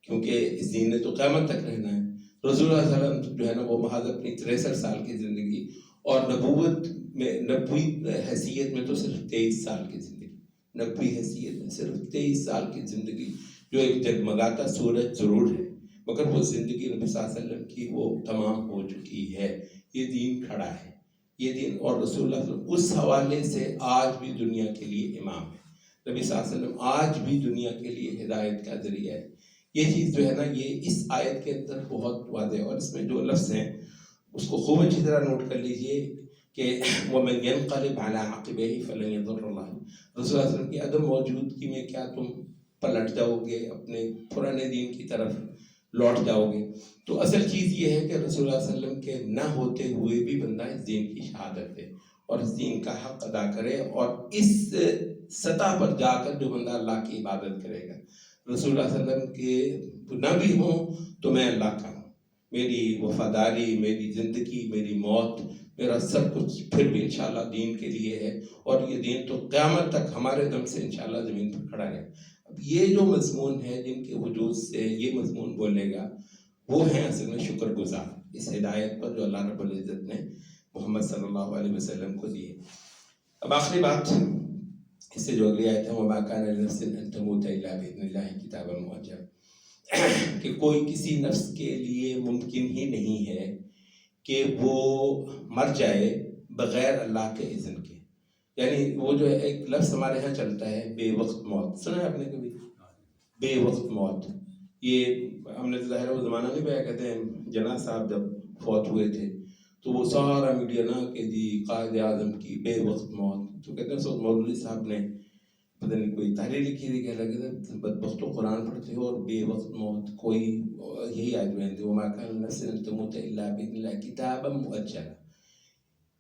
کیونکہ اس دین نے تو قیامت تک رہنا ہے۔ رسول اللہ علیہ وسلم جو ہے نا وہ محض اپنی 63 سال کی زندگی اور نبوت میں، نبوی حیثیت میں تو صرف 23 سال کی زندگی، نبوی حیثیت میں صرف 23 سال کی زندگی، جو ایک جگمگاتا سورج ضرور ہے، مگر وہ زندگی نبی صلی اللہ علیہ وسلم کی وہ تمام ہو چکی ہے۔ یہ دین کھڑا ہے، یہ دین، اور رسول اللہ صلی اللہ علیہ وسلم اس حوالے سے آج بھی دنیا کے لیے امام ہے۔ نبی صلی اللہ علیہ وسلم آج بھی دنیا کے لیے ہدایت کا ذریعہ ہے۔ یہ چیز جو ہے نا یہ اس آیت کے اندر بہت واضح ہے، اور اس میں جو لفظ ہیں اس کو خوب اچھی طرح نوٹ کر لیجئے کہ وَمَنْ يَنْقَلِبْ عَلَىٰ عَقِبَيْهِ فَلَنْ يَضُرَّ اللَّهَ، رسول اللہ علیہ وسلم کی عدم موجودگی میں کیا تم پلٹ جاؤ گے، اپنے پرانے دین کی طرف لوٹ جاؤ گے؟ تو اصل چیز یہ ہے کہ رسول اللہ علیہ وسلم کے نہ ہوتے ہوئے بھی بندہ اس دین کی شہادت دے اور اس دین کا حق ادا کرے، اور اس سطح پر جا کر جو بندہ اللہ کی عبادت کرے گا، رسول اللہ علیہ وسلم کے نہ بھی ہوں تو میں اللہ کا ہوں، میری وفاداری، میری زندگی، میری موت، میرا سب کچھ پھر بھی انشاءاللہ دین کے لیے ہے، اور یہ دین تو قیامت تک ہمارے دم سے انشاءاللہ زمین پر کھڑا رہے۔ اب یہ جو مضمون ہے جن کے وجود سے یہ مضمون بولے گا، وہ ہیں اصل میں شکر گزار اس ہدایت پر جو اللہ رب العزت نے محمد صلی اللہ علیہ وسلم کو دی ہے۔ اب آخری بات اس سے جو اگلی آیت ہے، وَمَا كَانَ لِنَفْسٍ أَن تَمُوتَ إِلَّا بِإِذْنِ اللَّهِ كِتَابًا مُؤَجَّلًا، کہ کوئی کسی نفس کے لیے ممکن ہی نہیں ہے کہ وہ مر جائے بغیر اللہ کے اذن کے۔ یعنی وہ جو ہے ایک لفظ ہمارے ہاں چلتا ہے بے وقت موت، سنا ہے آپ نے کبھی؟ بے وقت موت، یہ ہم نے ظاہر وہ زمانہ نہیں پایا، کہتے ہیں جناح صاحب جب فوت ہوئے تھے تو وہ سارا میڈیا نا کہ جی قائد اعظم کی بے وقت موت، تو کہتے ہیں سو مولوی صاحب نے پتہ نہیں کوئی تحریر لکھی تھی کہ لگے بدبختوں قرآن پڑھتے ہو اور بے وقت موت کوئی یہی آدمی ہے وما کان نفس ان تموت الا باذن اللہ کتابا مؤجلا،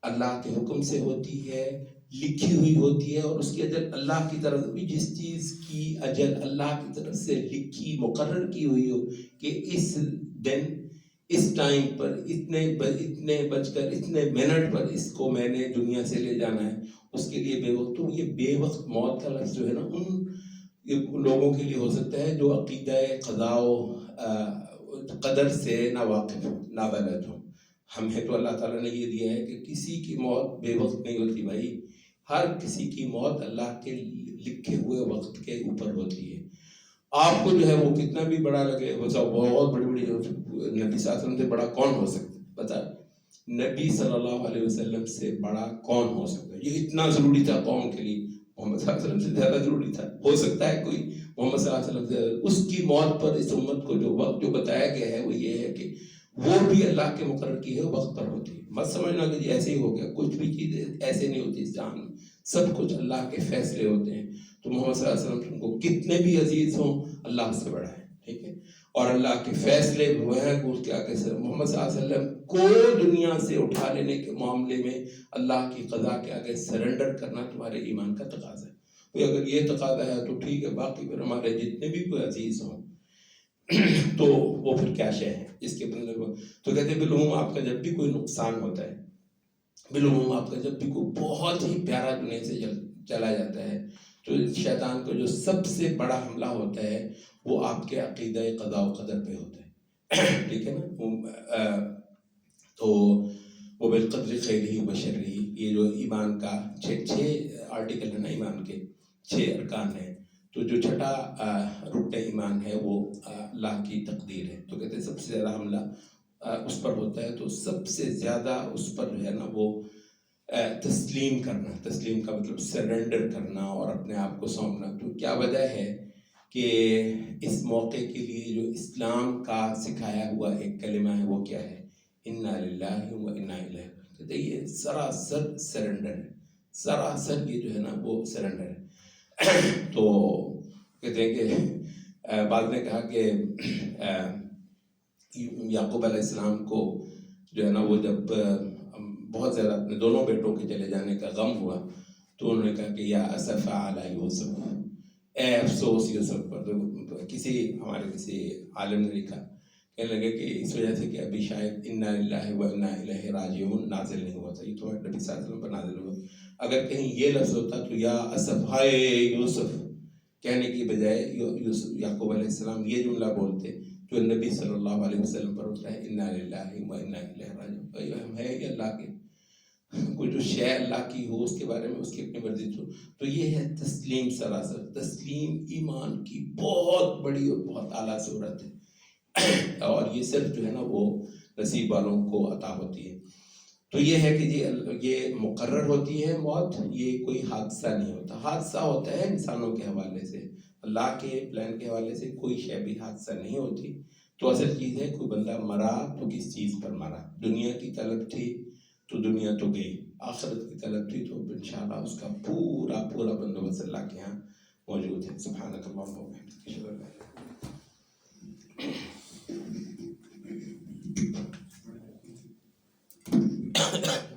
اللہ کے حکم سے ہوتی ہے، لکھی ہوئی ہوتی ہے، اور اس کی اجل اللہ کی طرف بھی، جس چیز کی اجل اللہ کی طرف سے لکھی مقرر کی ہوئی ہو کہ اس دن اس ٹائم پر اتنے بج کر اتنے منٹ پر اس کو میں نے دنیا سے لے جانا ہے، اس کے لیے بے وقت. تو یہ بے وقت موت کا لفظ جو ہے نا ان لوگوں کے لیے ہو سکتا ہے جو عقیدہ قضاء و قدر سے نہ واقف ہو، نہ بلد ہو. ہمیں تو اللہ تعالیٰ نے یہ دیا ہے کہ کسی کی موت بے وقت نہیں ہوتی بھائی، ہر کسی کی موت اللہ کے لکھے ہوئے وقت کے اوپر ہوتی ہے. آپ کو جو ہے وہ کتنا بھی بڑا لگے، بہت بڑی بڑی نبی صلی اللہ علیہ وسلم سے بڑا کون ہو سکتا ہے؟ بتا، نبی صلی اللہ علیہ وسلم سے بڑا کون ہو سکتا ہے؟ یہ اتنا ضروری تھا قوم کے لیے، محمد صلی اللہ علیہ وسلم سے زیادہ ضروری تھا ہو سکتا ہے کوئی محمد صلی اللہ علیہ وسلم سے؟ اس کی موت پر اس امت کو جو وقت جو بتایا گیا ہے وہ یہ ہے کہ وہ بھی اللہ کے مقرر کی ہے، وقت پر ہوتی ہے. مت سمجھنا کہ ایسے ہی ہو گیا، کچھ بھی چیز ایسے نہیں ہوتی اس جہان میں، سب کچھ اللہ کے فیصلے ہوتے ہیں. تو محمد صلی اللہ علیہ وسلم کو کتنے بھی عزیز ہوں اللہ سے بڑا ہے، ٹھیک ہے، اور اللہ کے فیصلے وہ ہیں کہ اس کے آگے سے محمد صلی اللہ علیہ وسلم کو دنیا سے اٹھا لینے کے معاملے میں اللہ کی قضا کے آگے سرنڈر کرنا تمہارے ایمان کا تقاضا ہے. اگر یہ تقاضا ہے تو ٹھیک ہے، باقی پھر ہمارے جتنے بھی کوئی عزیز ہوں تو وہ پھر کیا شے ہے اس کے بندر کو. تو کہتے ہیں بالعموم آپ کا جب بھی کوئی نقصان ہوتا ہے، بالعموم آپ کا جب بھی کوئی بہت ہی پیارا دنیا سے چلا جاتا ہے، تو شیطان کو جو سب سے بڑا حملہ ہوتا ہے وہ آپ کے عقیدہ قضاء و قدر پہ ہوتا ہے. ٹھیک ہے نا؟ تو وہ بالقدر خیرہ و شرہ، یہ جو ایمان کا چھ آرٹیکل ہے نا، ایمان کے 6 ارکان ہیں، تو جو چھٹا رکن ایمان ہے وہ اللہ کی تقدیر ہے. تو کہتے ہیں سب سے زیادہ حملہ اس پر ہوتا ہے. تو سب سے زیادہ اس پر جو ہے نا وہ تسلیم کرنا، تسلیم کا مطلب سرنڈر کرنا اور اپنے آپ کو سونپنا. تو کیا وجہ ہے کہ اس موقع کے لیے جو اسلام کا سکھایا ہوا ایک کلمہ ہے وہ کیا ہے؟ انا للہ و انا الیہ راجعون. کہتے ہیں یہ سراسر سرنڈر ہے، سراسر یہ جو ہے نا وہ سرنڈر ہے. تو کہتے ہیں کہ بعض نے کہا کہ یعقوب علیہ السلام کو جو ہے نا وہ جب بہت زیادہ اپنے دونوں بیٹوں کے چلے جانے کا غم ہوا تو انہوں نے کہا کہ یا اسف علی یوسف، اے افسوس یوسف پر. ہمارے کسی عالم نے لکھا، کہنے لگے کہ اس وجہ سے کہ ابھی شاید انا للہ و انا الیہ راجعون نازل نہیں ہوا تھا، یہ تو نبی صلی اللہ علیہ وسلم پر نازل ہوا. اگر کہیں یہ لفظ ہوتا تو یا اسف ہائے یوسف کہنے کی بجائے یعقوب علیہ السلام یہ جملہ بولتے جو نبی صلی اللہ علیہ وسلم پر اترا ہے، انا للہ و انا الیہ راجعون. ہم ہے یہ اللہ کے، کوئی جو شے اللہ کی ہو اس کے بارے میں اس کی اپنی مرضی تو یہ ہے تسلیم. سراسر تسلیم ایمان کی بہت بڑی اور بہت اعلیٰ صورت ہے، اور یہ صرف جو ہے نا وہ نصیب والوں کو عطا ہوتی ہے. تو یہ ہے کہ یہ مقرر ہوتی ہے موت، یہ کوئی حادثہ نہیں ہوتا. حادثہ ہوتا ہے انسانوں کے حوالے سے، اللہ کے پلان کے حوالے سے کوئی شے بھی حادثہ نہیں ہوتی. تو اصل چیز ہے کوئی بندہ مرا تو کس چیز پر مرا؟ دنیا کی طلب تھی تو دنیا تو گئی، آخرت کی طلب تھی تو انشاءاللہ اس کا پورا بندوبست اللہ کے ہاں موجود ہے. سبحانک اللہم و بحمدک اشہد ان لا الہ الا انت